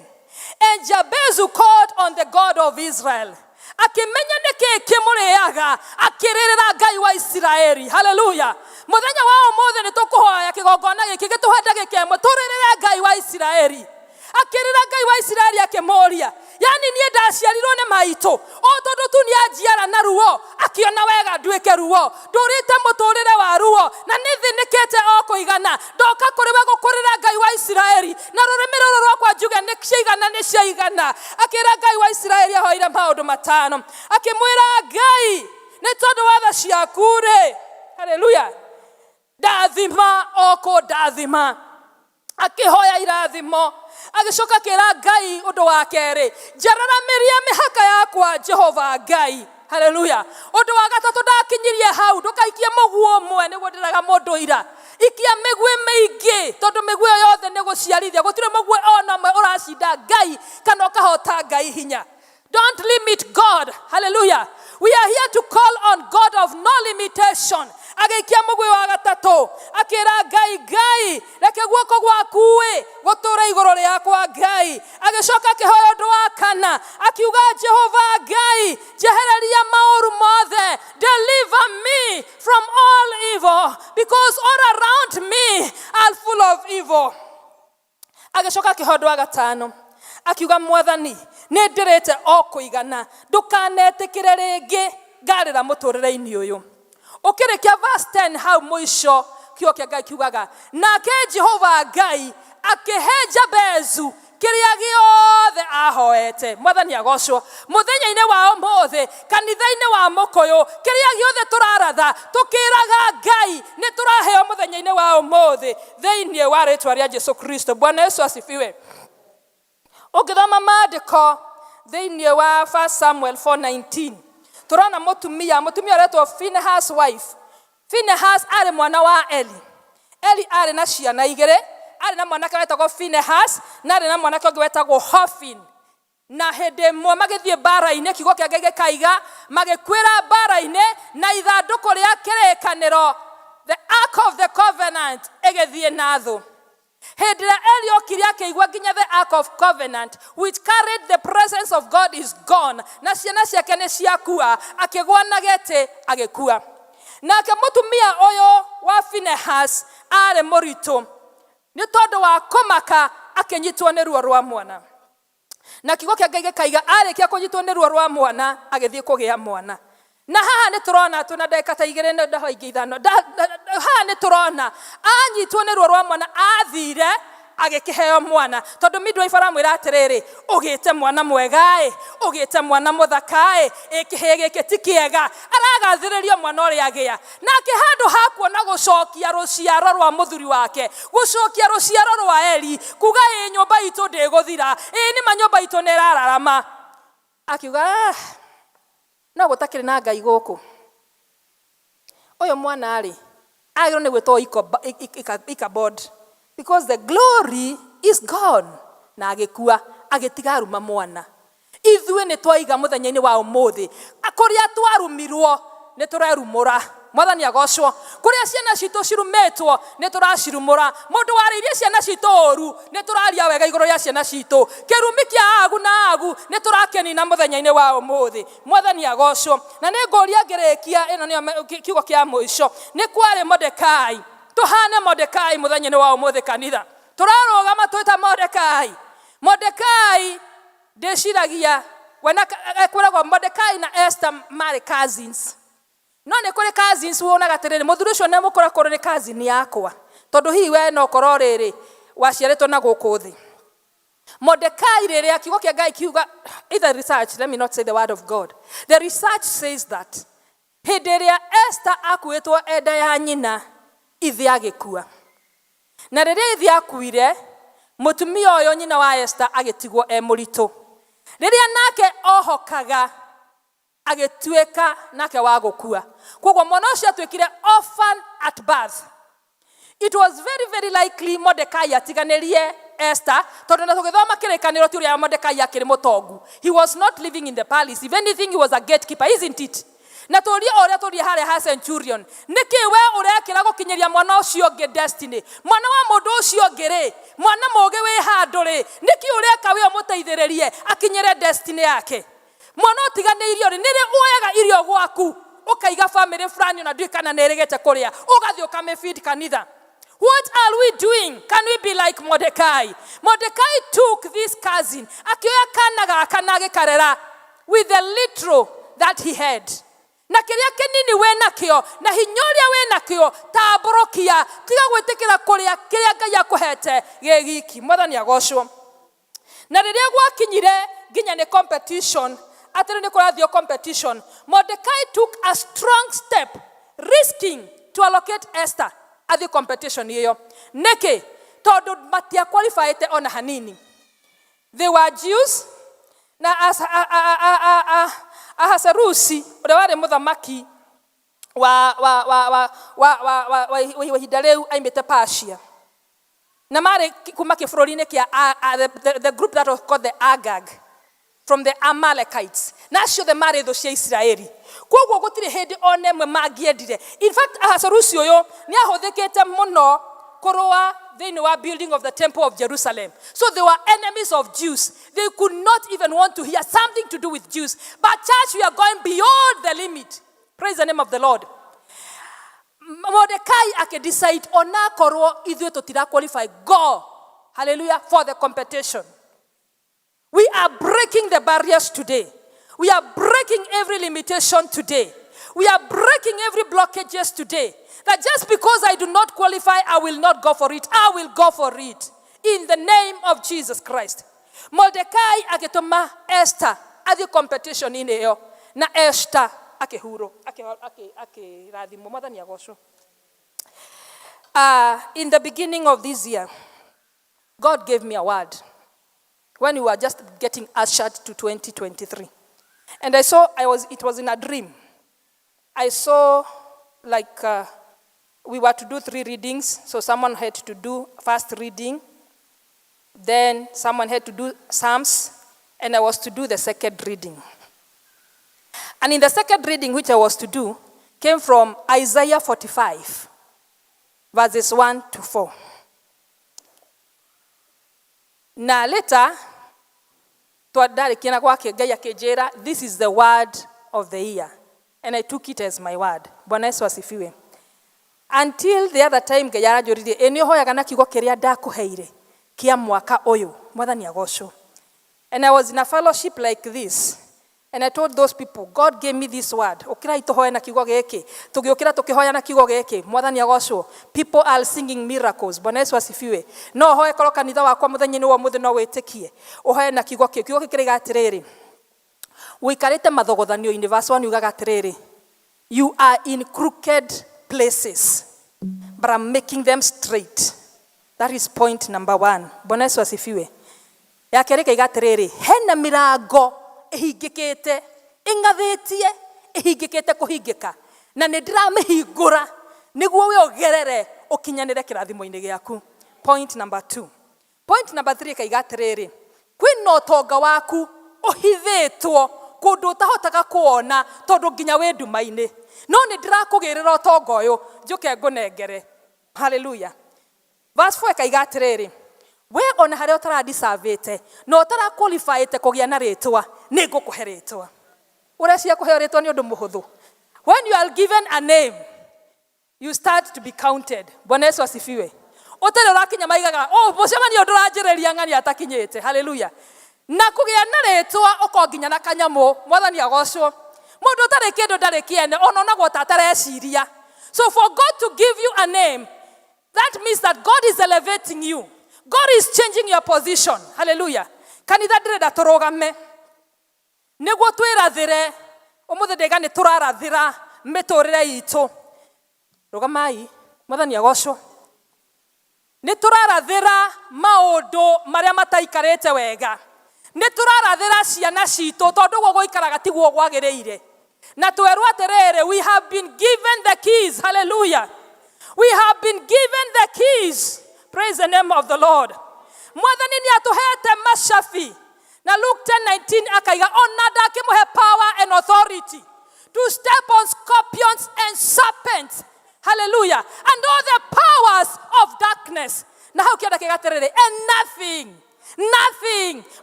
and Jabezu called on the God of Israel. Akimenya nĩkĩ kĩmũrĩaga akĩrĩrĩra Ngai wa Isiraeli. Hallelujah. Mũthenya wa ũmũthĩ nĩtũkũhoya kĩgongona gĩkĩ gĩtũhete gĩkemwe tũrĩrĩre Ngai wa Isiraeli. Akĩrĩra Ngai wa Isiraeli akĩmũria, yani niĩ ndaciarirwo nĩ maitũ o tondũ tu nĩanjiara na ruo akiona wega nduĩke ruo ndũrĩte mũtũrĩre wa ruo na nĩthĩnĩkĩte o kũigana ndoka kũrĩ we gũkũrĩra Ngai wa Isiraeli na rũrĩmĩ rũrũ rwakwa njuge nĩ ciaigana. Akĩra Ngai wa Isiraeli ahoire maũndũ matano. Akĩmwĩra Ngai nĩ tondũ wa tha ciaku rĩ, haleluya, ndathima o kũndathima. Akĩhoya irathimo. Agĩcoka akĩra Ngai ũndũ wa kerĩ, njararamiria mĩhaka yakwa Jehova Ngai. Haleluya. Ũndũ wa gatatũ ndakinyirie hau ndũkaikie mũguo ũmwe nĩguo ndĩraga mũndũ ira. Ikia mĩguĩ mĩingĩ tondũ mĩguĩ ĩyo yothe nĩ gũciarithia. Gũtirĩ mũguĩ ona ũmwe ũracinda Ngai kana ũkahota Ngai hinya. Don't limit God. Hallelujah. We are here to call on God of no limitation. Agĩikia mũguĩ wa gatatũ akĩra Ngai reke guoko gwaku gũtũũre igũrũ rĩakwa Ngai. Agĩcoka akĩhoya ũndũ wa kana akiuga Jehova Ngai njehereria maũru mothe. Deliver me from all evil because all around me are full of evil. Agĩcoka akĩhoya ũndũ wa gatano akiuga Mwathani nĩ ndĩrĩte o kũigana ndũkanetĩkĩre rĩngĩ ngarĩra mũtũrĩre-inĩ ũyũ. Ukirikia verse 10 hau mwisho kiugo kĩa Ngai kiugaga nake Jehova Ngai akĩhe Jabezu kĩrĩa gĩothe ahoete. Mwathani agocwo. Mũthenya-inĩ wa ũmũthĩ kanitha-inĩ wa mũkũyũ kĩrĩa gĩothe tũraratha tũkĩraga Ngai nĩ tũraheo mũthenya-inĩ wa ũmũthĩ thĩinĩ wa rĩĩtwa rĩa Jesu Kristo. Bwana Yesu asifiwe. Ũngĩthoma maandĩko thĩinĩ wa 1 Samuel 4:19 turona mutumia aretwo Phinehas wife. Phinehas ari mwana wa Eli. Eli ari na ciana igĩrĩ. Ari na mwanake wetagwo Phinehas na ari na mwanake ũngĩ wetagwo Hofni. Na hĩndĩ ĩmwe magĩthiĩ mbara-inĩ kiugo kĩa Ngai gĩkaiga magĩkwĩra mbara-inĩ na ithandũkũ rĩa kĩrĩkanĩro, the ark of the covenant ĩgĩthiĩ na thũ. Hĩndĩ ĩrĩa Eli okire akĩigua nginya the ark of covenant which carried the presence of God is gone na ciana ciake nĩ ciakua akĩgwa na gĩtĩ agĩkua. Nake mũtumia ũyũ wa Phinehas arĩ mũritũ nĩ tondũ wa kũmaka akĩnyitwo nĩ ruo rwa mwana. Na kiugo kĩa Ngai gĩkaiga arĩkia kũnyitwo nĩ ruo rwa mwana agĩthiĩ kũgĩa mwana. Na haha nĩ turona tuna ndagĩka ta igĩrĩ na ndahoingi ithano. Haha nĩ turona anyitwo nĩ ruo rwa mwana athire agĩkĩheo mwana tondũ midwife aramwĩra atĩrĩrĩ ũgĩte mwana mwega ũgĩte mwana mũthaka kĩhĩĩ gĩkĩ ti kĩega. Aragathĩrĩrio mwana ũrĩa agĩa nake handũ ha kuona gũcokia rũciaro rwa mũthuri wake gũcokia rũciaro rwa Eli kuga nyũmba itũ ndĩgũthira nĩ manyũmba itũ nĩ rararama akiuga no gũtakĩrĩ na Ngai gũkũ. Ũyũ mwana arĩ agĩrwo nĩ gwĩtwo Ichabod because the glory is gone. Na agĩkua agĩtiga aruma mwana. Ithuĩ nĩ twaiga mũthenya-inĩ wa ũmũthĩ kũrĩa twarumirwo nĩ tũrerumũra Mwathani agocwo. Kuria ciana citũ cirumetwo nĩ tũracirumũra. Mũndũ warĩirie ciana citũ ũru nĩ tũraria wega igũrũ ya ciana citũ. Kĩrumi kĩa agu na agu nĩ tũrakenina mũthenya-inĩ wa ũmũthĩ. Mwathani agocwo. Na nĩ ngũria ngĩrĩkia ĩno nĩyo kiugo kĩa mũico. Nĩ kwarĩ Mordekai. Tũhane Mordekai mũthenya-inĩ wa ũmũthĩ kanitha. Tũrarũgama twĩta Mordekai. Mordekai ndĩciragia kwĩragwo Mordekai na Esther marĩ cousins. No nĩ kũrĩ cousins wonaga atĩrĩrĩ mũthuri ũcio nĩ mũkora kũrĩ nĩ cousin yakwa. Tondũ hihi we no korwo rĩrĩ waciarĩtwo na gũkũ thĩ. Mordekai rĩrĩa kiugo kĩa Ngai kiuga either research, let me not say the word of God. The research says that hĩndĩ ĩrĩa Esther akuĩtwo enda ya nyina ithe agĩkua. Na rĩrĩa ithe akuire mũtumia ũyũ nyina wa Esther agĩtigwo mũritũ. Rĩrĩa nake ohokaga agĩtuĩka nake wa gũkua. Koguo mwana ũcio atuĩkire orphan at birth. It was very very likely Mordekai atiganĩrie Esther tondũ na tũgĩthoma kĩrĩkanĩro ti ũrĩa Mordekai akĩrĩ mũtongu. He was not living in the palace. If anything, he was a gatekeeper, isn't it? Na tũria ũrĩa tũria harĩa ha centurion. Nĩkĩ we ũrekĩra gũkinyĩria mwana ũcio ũngĩ destiny? Mwana wa mũndũ ũcio ũngĩ rĩ, mwana mũũgĩ wĩ handũ rĩ, nĩkĩ ũreka we ũmũteithĩrĩrie akinyĩre destiny yake? Mwana ũtiganĩirio rĩ, nĩrĩ woyaga irio gwaku ũkaiga family fulani na ndui kana nĩrĩgĩte kũrĩa ũgathiĩ ũkamĩfeed kanitha. What are we doing? Can we be like Mordekai? Mordekai took this cousin akioya kana gaka na agĩkarera with the little that he had. Na kĩrĩa kĩnini we nakĩo na hinya ũrĩa we nakĩo tambũrũkia tiga gwĩtĩkĩra kũrĩa kĩrĩa Ngai akũhete gĩ giki. Mwathani agocwo. Na rĩrĩa gwakinyire nginya nĩ competition, atĩrĩ nĩ kũrathio competition, Mordekai took a strong step risking to allocate Esther at the competition ĩyo. Nĩkĩ? Tondũ matia qualified ona hanini. They were Jews na Ahasuerusi ũrĩa warĩ mũthamaki wa ihinda rĩu aimĩte Persia. Na marĩ kuma kĩbũrũri-inĩ kĩa the group that was called the Agag from the Amalekites. Na acio the marĩ thũ cia Isiraeli. Koguo gũtirĩ hĩndĩ ona ĩmwe mangĩendire. In fact, Ahasuerusi ũyũ nĩ ahũthĩkĩte mũno kũrũa thĩinĩ wa building of the temple of Jerusalem. So they were enemies of Jews. They could not even want to hear something to do with Jews. But church, we are going beyond the limit. Praise the name of the Lord. Mordekai akidecide ona korwo ithuĩ tũtira qualify go, hallelujah, for the competition. We are breaking the barriers today. We are breaking every limitation today. We are breaking every blockages today. That just because I do not qualify, I will not go for it. I will go for it. In the name of Jesus Christ. Mordekai agĩtũma Esther athiĩ competition inĩ ĩyo. Na Esther akĩhurwo. Akĩrathimwo. Mwathani agocwo. In the beginning of this year, God gave me a word. When we were just getting ushered to 2023. And it was in a dream. I saw like we were to do 3 readings. So someone had to do first reading. Then someone had to do Psalms. And I was to do the second reading. And in the second reading which I was to do came from Isaiah 45. Verses 1 to 4. Na later, this is the word of the year. And I took it as my word. Bwana Yesu asifiwe. Until the other time, enihoyaga na kiugo kĩrĩa ndakũheire kia mwaka ũyũ. Mwathani agocwo. And I was in a fellowship like this. And I told those people, God gave me this word. Okira itohoya na kiugo gĩkĩ. Tũgĩũkĩra tũkĩhoya na kiugo gĩkĩ. Mwathani agocwo. People are singing miracles. Bwana Yesu asifiwe. No hoye korwo kanitha wakwa mũthenya-inĩ wa mũthĩ no wĩtĩkie. Ũhoye na kiugo kĩu. Kiugo kĩrĩ atĩrĩrĩ. Ũikarĩte mathogothanio-inĩ verse 1 yugaga atĩrĩrĩ. You are in crooked places, but I'm making them straight. That is point number 1. Bwana Yesu asifiwe. Ya kerĩ kaiga atĩrĩrĩ. Hena mĩrango ĩhingĩkĩte, ĩng'athĩtie, ĩhingĩkĩte kũhingĩka. Na nĩndĩramĩhingũra nĩguo we ũgerere ũkinyanĩre kĩrathimo-inĩ gĩaku. Point number 2. Point number 3 kaiga atĩrĩrĩ. Kwĩna ũtonga waku ũhithĩtwo kũndũ ũtahotaga kuona tondũ nginya wĩ nduma-inĩ. no nĩ ndĩrakũgĩrĩra ũtonga ũyũ njũke ngũnengere. Hallelujah. Verse 4 ikaiga atĩrĩrĩ, we ona harĩa ũtaradisavĩte na ũtaraqualifyĩte kũgĩa na rĩtwa nĩ ngũkũhe rĩtwa. Ũreciria kũheo rĩtwa nĩ ũndũ mũhũthũ. When you are given a name, you start to be counted. Bwana Yesu asifiwe. Ũtarĩ ũrakinya maigaga, mũcemanio ndũranjĩrĩria ng'ani atakinyĩte. Hallelujah. Na kũgĩa na rĩtwa ũkonginya na kanyamũ. Mwathani agocwo. Mũndũ ũtarĩ kĩndũ ndarĩ kĩene, ona onagwo tatareciria. So for God to give you a name, that means that God is elevating you. God is changing your position. Hallelujah. Kanitha ndĩrenda tũrũgame nĩguo twĩrathĩre. Ũmũthĩ ndĩga nĩ tũrarathĩra mĩtũrĩre itũ. Rũgamai, Mwathani agocwo. Nĩ tũrarathĩra maũndũ marĩa mataikarĩte wega. Nĩ tũrarathĩra ciana citũ tondũ guo gũikaraga tiguo gwagĩrĩire. Na twerwo atĩrĩrĩ, we have been given the keys. Hallelujah. We have been given the keys. Praise the name of the Lord. Mwathani nĩ atũhete macabi. Na Luke 10:19 akaiga, ona ndakĩmũhe power and authority to step on scorpions and serpents. Hallelujah. And all the powers of darkness. Na hau kĩanda kĩgaterere, and nothing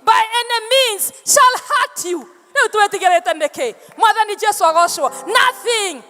by any means shall hurt you. Rĩu twĩtigĩrĩte nĩkĩ? Mwathani Jesu agocwo. Nothing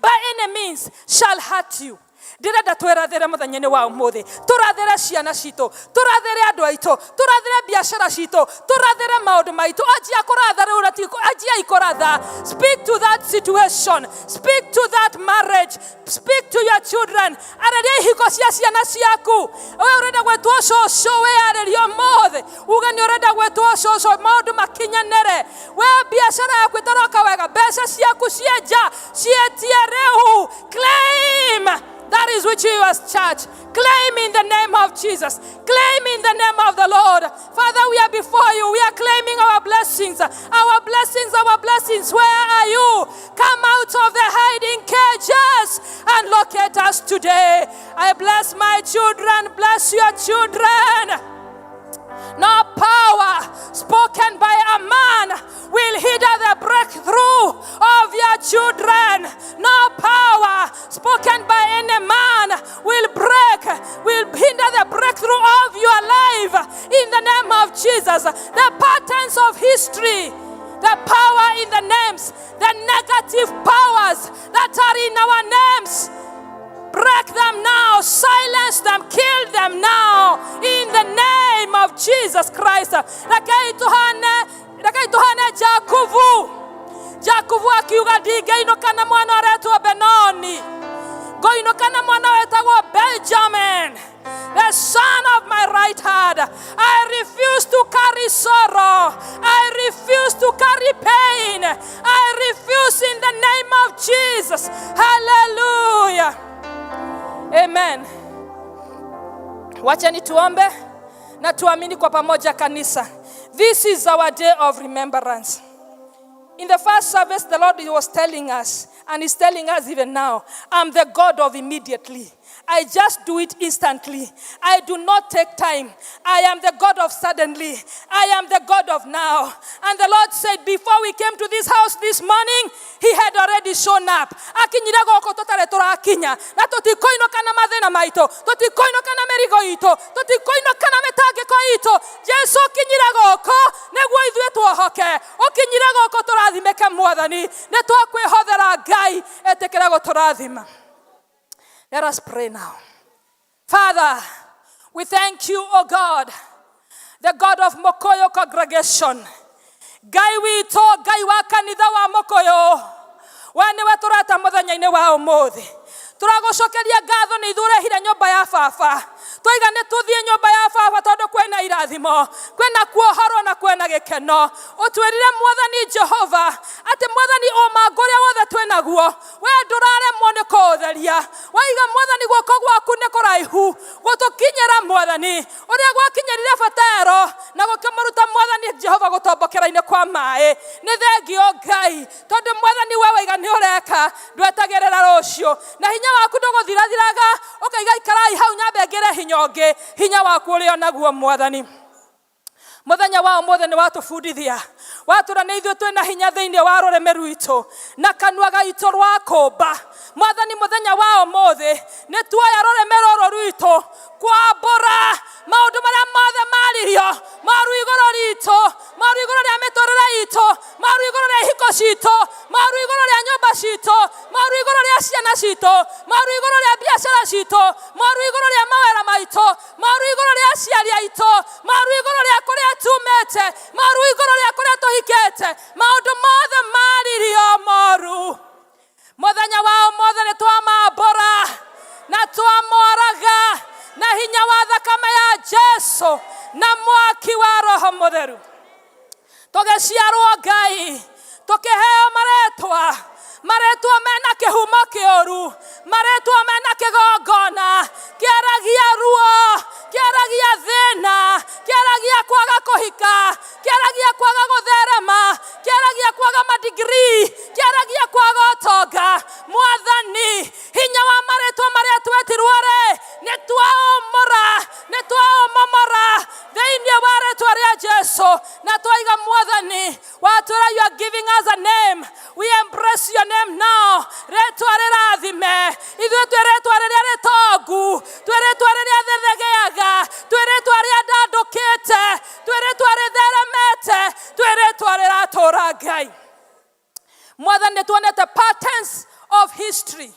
by any means shall hurt you. Ndĩrenda twĩrathĩre mũthenya-inĩ wa ũmũthĩ. Tũrathĩre ciana citũ, tũrathĩre andũ aitũ, tũrathĩre biacara citũ, tũrathĩre maũndũ maitũ. Anjia kũratha rĩu, anjia ikũratha. Speak to that situation. Speak to that marriage. Speak to your children. Arĩria ihiko cia ciana ciaku. Wewe ũrenda gwĩtwo cũcũ, wĩarĩrie ũmũthĩ. Uge nĩ ũrenda gwĩtwo cũcũ, maũndũ makinyanĩre. Wewe biacara yaku ĩtaroka wega, mbeca ciaku cienja, cietie rĩu. Claim. That is which you as church. Claim in the name of Jesus. Claim in the name of the Lord. Father, we are before you. We are claiming our blessings. Our blessings, our blessings. Where are you? Come out of the hiding cages and locate us today. I bless my children. Bless your children. No power spoken by a man will hinder the breakthrough of your children. No power spoken by any man will hinder the breakthrough of your life. In the name of Jesus, the patterns of history, the power in the names, the negative powers that are in our names, break them now, silence them, kill them now, in the name of Jesus Christ. Rakai tuhane Jakuvu akiuga ndingĩinũka na mwana ũretwo Beni-oni, ngoinũka na mwana wetagwo Benjamini, the son of my right hand. I refuse to carry sorrow. I refuse to carry pain. I refuse in the name of Jesus. Hallelujah. Amen. Wacheni tuombe na tuamini kwa pamoja kanisa. This is our day of remembrance. In the first service, the Lord was telling us, and He's telling us even now, I'm the God of immediately. I just do it instantly. I do not take time. I am the God of suddenly. I am the God of now. And the Lord said, before we came to this house this morning, He had already shown up. Akinyire goko totare turakinya. Na tutikoinoka na mathina maito. Tutikoinoka na merigo ito. Tutikoinoka na metangiko ito. Jesu kinyire goko neguo ithuĩ tuohoke. Ukinyire goko turathimeke Mwathani. Ne twakwihothera Ngai etekere gũtũrathima. Let us pray now. Father, we thank you, O God, the God of Mokoyo congregation. Gai wito, Gai wa kanitha wa Mokoyo. Wene weturata mũthenya-inĩ wa ũmũthĩ. Turagocokeria ngatho nĩ ithurehire nyũmba ya baba. Twiga nĩ tũthiĩ nyũmba ya baba tondũ kwĩna irathimo, kwĩna kuohorwo na kwĩna gĩkeno. Ũtwĩrire Mwathani Jehova atĩ Mwathani ũmangũ ũrĩa wothe twĩnaguo, we ndũraremwo nĩ kũũtheria. Waiga Mwathani guoko gwaku nĩ kũraihu gũtũkinyĩra Mwathani ũrĩa gwakinyĩrire Petero na gũkĩmũruta Mwathani Jehova gũtombokera-inĩ kwa maaĩ. Nĩ thengio Ngai tondũ Mwathani we waiga nĩ ũreka ndwetagĩrĩra rũciũ na hinya waku ndũgũthirathiraga ũkaiga ikarai hau nyambe ngĩre hinya ũngĩ, hinya waku ũrĩ o naguo Mwathani. Muthenya wa ũmũthĩ nĩ watũbundithia watũra nĩ ithuĩ twĩna hinya thĩinĩ wa rũrĩmĩ rwitũ na kanua gaitũ rwa kũmba. Mwathani, muthenya wa ũmũthĩ nĩ tuoya rũrĩmĩ rũrũ rwitũ kwambũra maũndũ marĩa mothe maririo maru igũrũ ritũ, maru igũrũ rĩa mĩtũrĩre itũ, maru igũrũ rĩa ihiko citũ, maru igũrũ rĩa nyũmba citũ, maru igũrũ rĩa ciana citũ, maru igũrũ rĩa biacara citũ, maru igũrũ rĩa mawĩra maitũ, maru igũrũ rĩa aciari aitũ, maru igũrũ rĩa kũrĩa tumĩte, maru igũrũ rĩa kũrĩa tũhikĩte, maũndũ mothe maririo moru. Muthenya wa ũmũthĩ nĩ twamambũra na twamoraga na hinya wa thakame ya Jesu na mwaki wa Roho Mũtheru. Tũgĩciarwo Ngai, tũkĩheo marĩtwa mena kĩhumo kĩũru, marĩtwa mena kĩgongona, kĩaragia ruo, kĩaragia thĩna, kĩaragia kwaga kũhika, kĩaragia kwaga gũtherema, kĩaragia kwaga madigrii, kĩaragia kwaga ũtonga. Mwathani, hinya wa marĩtwa marĩa twetirwo-rĩ, nĩ twaũmomora thĩinĩ wa rĩtwa rĩa Jesu na twaiga. Mwathani, watwĩra you are giving us a name, we embrace your name now. Rĩtwa rĩrathime, ithuĩ twĩ rĩtwa rĩrĩa rĩtongu, twĩ rĩtwa rĩrĩa thĩthegeaga, twĩ rĩtwa rĩa ndandũkĩte, twĩ rĩtwa rĩtheremete, twĩ rĩtwa rĩratũra Ngai. Mwathani, tuonete patterns of history,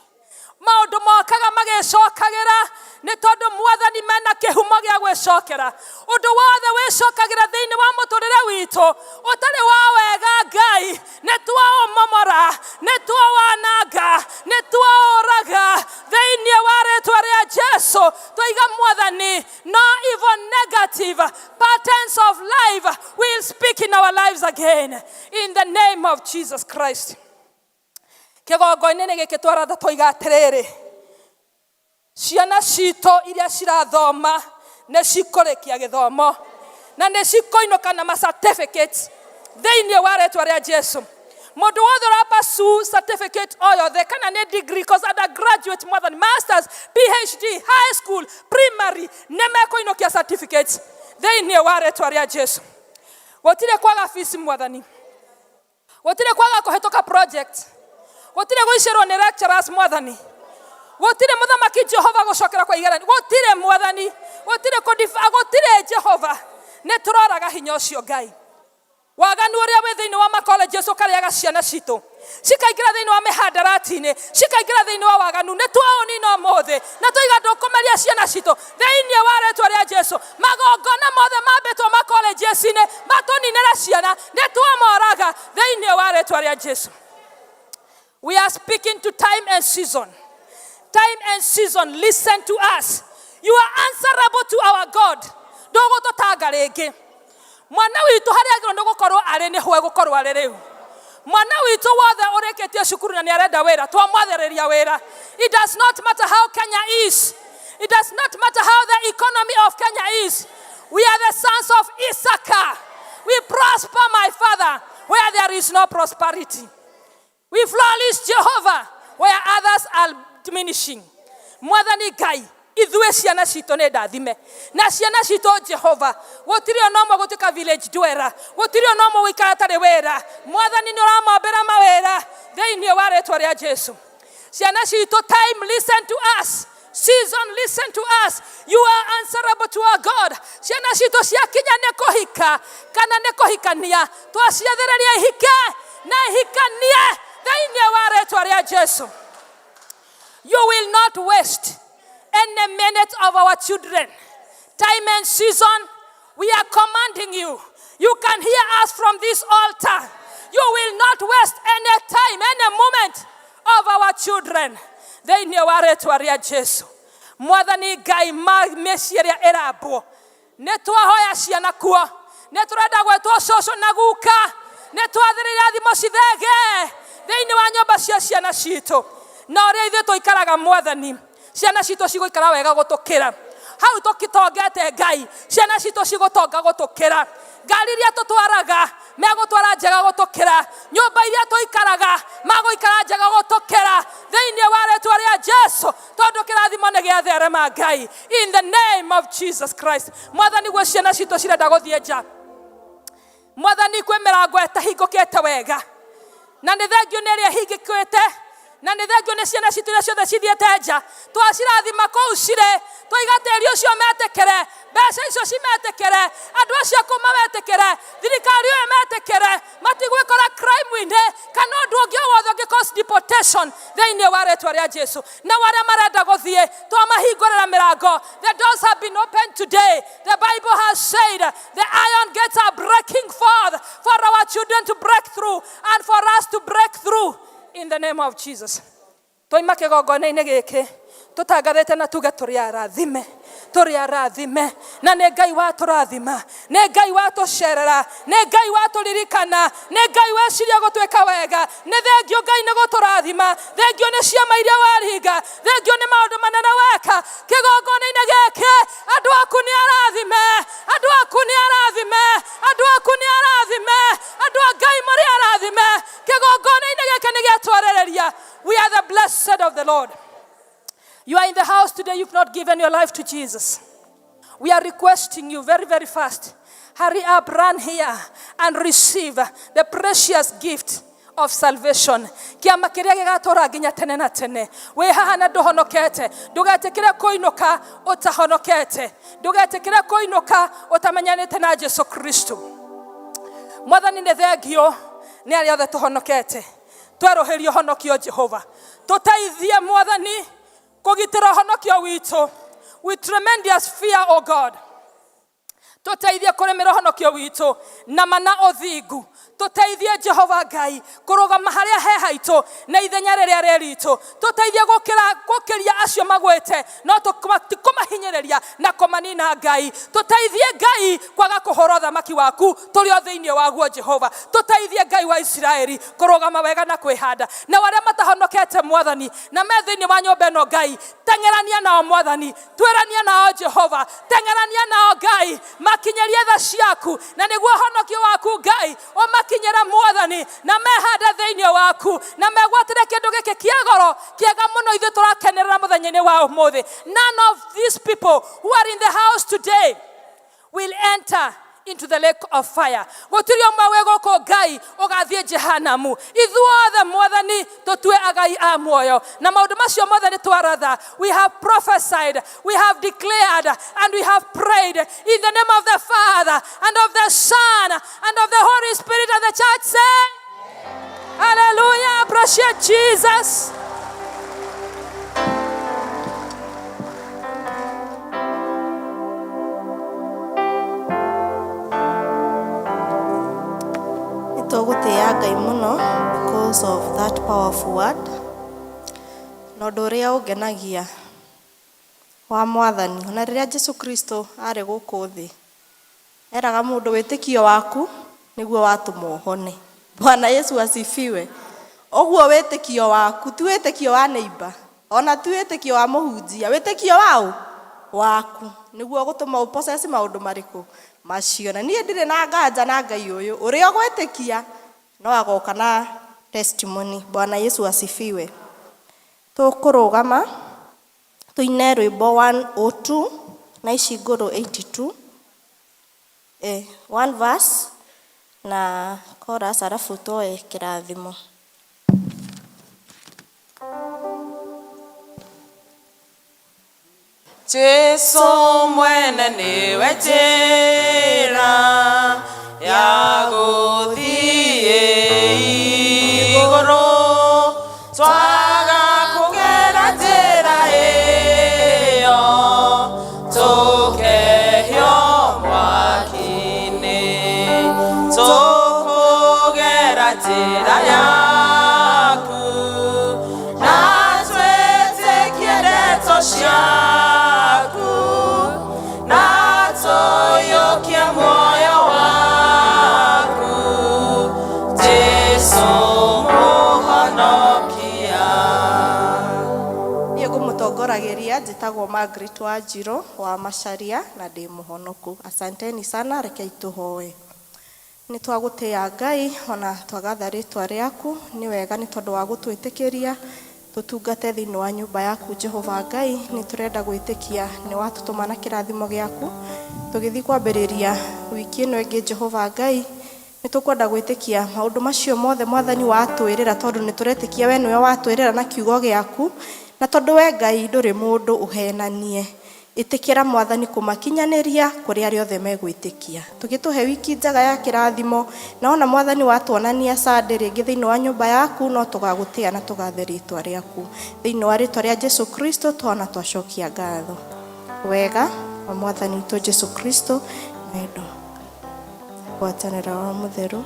maũndũ mokaga magĩcokagĩra nĩ tondũ Mwathani mena kĩhumo gĩa gwĩcokera. Ũndũ wothe wĩcokagĩra thĩinĩ wa mũtũrĩre witũ ũtarĩ wa wega Ngai, nĩ twaũmomora, nĩ twawananga, nĩ twaũraga thĩinĩ wa rĩtwa rĩa Jesu. Twaiga Mwathani, no evil negative patterns of life will speak in our lives again in the name of Jesus Christ. Kĩgongo-inĩ gĩkĩ twaratha twoiga atĩrĩrĩ, ciana citũ iria cirathoma nĩ cikũrĩkia gĩthomo na nĩ cikũinũka na ma-certificates thĩinĩ wa rĩtwa rĩa Jesu. Mũndũ wothe ũrapursue certificate o yothe kana nĩ degree, cause undergraduate, Mwathani, masters, PhD, high school, primary, nĩ mekũinũkia certificates thĩinĩ wa rĩtwa rĩa Jesu. Gũtirĩ kwaga fees, Mwathani, gũtirĩ kwaga kũhĩtũka project, gũtirĩ gũicĩrwo nĩ lecturers, Mwathani, gũtirĩ mũthamaki Jehova gũcokera kwa igeranio, gũtirĩ Mwathani, gũtirĩ Jehova. Nĩ tũroraga hinya ũcio Ngai. Waganu ũrĩa wĩ thĩinĩ wa macolleges ũkarĩaga ciana citũ, cikaingĩra thĩinĩ wa mĩhandarati-inĩ, cikaingĩra thĩinĩ wa waganu, nĩ twaũnina ũmũthĩ na tũiga ndũkũmeria ciana citũ thĩinĩ wa rĩtwa rĩa Jesu. Magongona mothe mambĩtwo macolleges-inĩ matũninĩre ciana, nĩ twamoraga thĩinĩ wa rĩtwa rĩa Jesu. We are speaking to time and season. Time and season, listen to us. You are answerable to our God. Ndũgũtũtanga rĩngĩ. Mwana witũ harĩa agĩrĩirwo gũkorwo arĩ nĩ ho egũkorwo arĩ rĩu. Mwana witũ wothe ũrĩkĩtie cukuru na nĩ arenda wĩra, twamwathĩrĩria wĩra. It does not matter how Kenya is. It does not matter how the economy of Kenya is. We are the sons of Issachar. We prosper, my Father, where there is no prosperity. We flourish, Jehovah, where others are diminishing. Mwathani Ngai, ithuĩ ciana citũ nĩ ndathime na ciana citũ Jehova, gũtirĩ ona ũmwe gũtuĩka village dweller, gũtirĩ ona ũmwe gũikara atarĩ wĩra. Mwathani nĩ ũramombera mawĩra thĩinĩ wa rĩtwa rĩa Jesu. Ciana citũ, time, listen to us. Season, listen to us. You are answerable to our God. Ciana citũ ciakinya nĩ kũhika kana nĩ kũhikania, twaciathĩrĩria ihike na ihikanie thĩinĩ wa rĩtwa rĩa Jesu. You will not waste any minute of our children. Time and season, we are commanding you. You can hear us from this altar. You will not waste any time, any moment of our children. Thĩinĩ wa rĩtwa rĩa Jesu. Mwathani Ngai, mĩciĩ ĩrĩa ĩrambwo, nĩ twahoya ciana kuo, nĩ tũrenda gwĩtwo cũcũ na guka, nĩ twathĩrĩria thimo cithege thĩinĩ wa nyũmba cia ciana citũ. Na ũrĩa ithuĩ tũikaraga Mwathani, ciana citũ cigũikara wega gũtũkĩra. Hau tũkĩtongete Ngai, ciana citũ cigũtonga gũtũkĩra. Ngari iria tũtwaraga megũtwara njega gũtũkĩra. Nyũmba iria tũikaraga magũikara njega gũtũkĩra thĩinĩ wa rĩtwa rĩa Jesu, tondũ kĩrathimo nĩ gĩatherema Ngai. In the name of Jesus Christ. Mwathani, gwe ciana citũ cirenda gũthiĩ nja, Mwathani kwĩ mĩrango ĩtahingũkĩte wega, na nĩ thengio nĩ ĩrĩa ĩhingĩkĩte, na nĩ thengio nĩ ciana citũ iria ciothe cithiĩte nja. Twacirathima kũu cirĩ, tũiga tĩĩri ũcio metĩkĩre, mbeca icio cimetĩkĩre, andũ acio kuma metĩkĩre, thirikari ĩyo metĩkĩre, matigwĩkora crime-inĩ kana ũndũ ũngĩ o wothe ũngĩ cause deportation thĩinĩ wa rĩĩtwa rĩa Jesũ. Na arĩa marenda gũthiĩ twamahingũrĩra mĩrango. The doors have been opened today. The Bible has said the iron gates are breaking forth for our children to break through and for us to break through in the name of Jesus. Twaima kĩgongona-inĩ gĩkĩ tũtangathĩte na tuge tũrĩ arathime, na nĩ Ngai watũrathima, nĩ Ngai watũcerera, nĩ Ngai watũririkana, nĩ Ngai weciria gũtwĩka wega. Nĩ thengio Ngai nĩ gũtũrathima, thengio nĩ ciama iria waringa, thengio nĩ maũndũ manene weka kĩgongona-inĩ gĩkĩ. Andũ aku nĩ arathime, andũ aku nĩ arathime, andũ aku nĩ arathime, andũ a Ngai marĩ arathime. Kĩgongona-inĩ gĩkĩ nĩ gĩatwarĩrĩria. We are the blessed of the Lord. You are in the house today, you've not given your life to Jesus. We are requesting you very, very fast. Hurry up, run here and receive the precious gift of salvation. Kiama kĩrĩa gĩgatũra nginya tene na tene. Wĩ haha na ndũhonokete, ndũgetĩkĩre kũinũka ũtahonokete, ndũgetĩkĩre kũinũka ũtamenyanĩte na Jesũ Kristo. Mwathani nĩ thengio nĩ arĩa othe tũhonokete, twerũhĩrio honokio Jehova. Tũteithie Mwathani kũgitĩra honokio witũ with tremendous fear, O God. Tũteithie kũrĩmĩra honokio witũ na mana ũthingu. Tũteithie Jehova Ngai kũrũgama harĩa he haitũ na ithenya rĩrĩa rĩritũ. Tũteithie gũkĩria acio magwĩte no tũkũmahinyĩrĩria na kũmanina Ngai. Tũteithie Ngai kwaga kũhũra ũthamaki waku tũrĩ o thĩinĩ waguo Jehova. Tũteithie Ngai wa Isiraeli kũrũgama wega na kwĩhanda. Na arĩa matahonokete Mwathani na me thĩinĩ wa nyũmba ĩno Ngai, teng'erania nao Mwathani, twĩrania nao Jehova, teng'erania nao Ngai, makinyĩrie tha ciaku na nĩguo honokio waku Ngai kinyera Mwathani na mehanda thĩinĩ waku na megwatĩre kĩndũ gĩkĩ kĩa goro kĩega mũno ithuĩ tũrakenerera mũthenya-inĩ wa ũmũthĩ. None of these people who are in the house today will enter into the lake of fire. Gũtirĩ ũmwe wĩ gũkũ Ngai ũgathiĩ jehanamu. Ithuothe Mwathani tũtue agai a muoyo na maũndũ macio mothe nĩ twaratha. We have prophesied, we have declared and we have prayed in the name of the Father and of the Son and of the Holy Spirit, and the church say hallelujah. Appreciate Jesus.
Tũgũtĩĩa Ngai mũno because of that powerful word. Na ũndũ ũrĩa ũngenagia wa Mwathani, ona rĩrĩa Jesũ Kristo arĩ gũkũ thĩ, eraga mũndũ wĩtĩkio waku nĩguo watũma ũhone. Bwana Yesu asifiwe. Ũguo wĩtĩkio waku ti wĩtĩkio wa neighbor, ona ti wĩtĩkio wa mũhunjia, wĩtĩkio wao waku nĩguo gũtũma ũpossess maũndũ marĩkũ macio. Na niĩ ndirĩ na nganja na Ngai ũyũ ũrĩa ũgwĩtĩkia no agoka na testimony. Bwana Yesu asifiwe. Tũkũrũgama tuine rwĩmbo 102 na ici ngũrũ 82, one verse na chorus, arabu tuoe kĩrathimo.
Jesu mwene niwe njĩra ya gũthiĩ igũrũ, twaga kũgera njĩra ĩyo tũkehio mwaki-inĩ, tũkũgera njĩra yaku na twĩtĩkie ndeto ciaku na tũiyũkie muoyo waku, Jesũ mũhonokia.
Niĩ ngũmũtongoragĩria njĩtagwo Margaret Wanjirũ wa Macharia na ndĩ mũhonoku. Asanteni sana, rekei tũhoe. Nĩ twagũtĩĩa Ngai ona twagatha rĩtwa rĩaku, nĩ wega nĩ tondũ wa gũtwĩtĩkĩria tutungate thĩinĩ wa nyũmba yaku Jehova Ngai. Nĩ tũrenda gwĩtĩkia nĩ watũtũma na kĩrathimo gĩaku tũgĩthiĩ kwambĩrĩria wiki ĩno ĩngĩ Jehova Ngai, nĩtũkwenda gwĩtĩkia maũndũ macio mothe Mwathani watwĩrĩra, tondũ nĩtũretĩkia we nĩwe watwĩrĩra na kiugo gĩaku, na tondũ we Ngai ndũrĩ mũndũ ũhenanie. Ĩtĩkĩra Mwathani kũmakinyanĩria kũrĩ arĩa othe megwĩtĩkia. Tũgĩtũhe wiki njega ya kĩrathimo, na ona Mwathani watuonania Sunday rĩngĩ thĩinĩ wa nyũmba yaku, no tũgagũtĩa na tũgathe rĩtwa rĩaku. Thĩinĩ wa rĩtwa rĩa Jesũ Kristo twana twacokia ngatho. Wega wa Mwathani witũ Jesũ Kristo na wendo gwatanĩra wa mũtheru.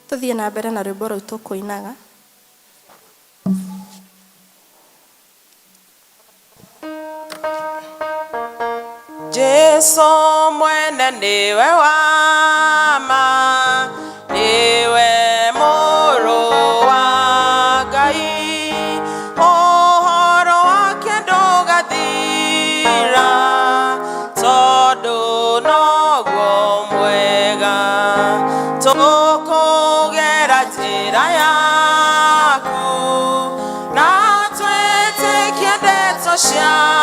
Tuthiĩ na mbere na rwĩmbo rũu tũkũinaga.
Jesu mwene niwe wama, niwe mũrũ wa Ngai, ũhoro wake ndũgathira, tondũ noguo mwega. Tũkũgera njĩra yaku, na twĩtĩkie ndeto ciaku.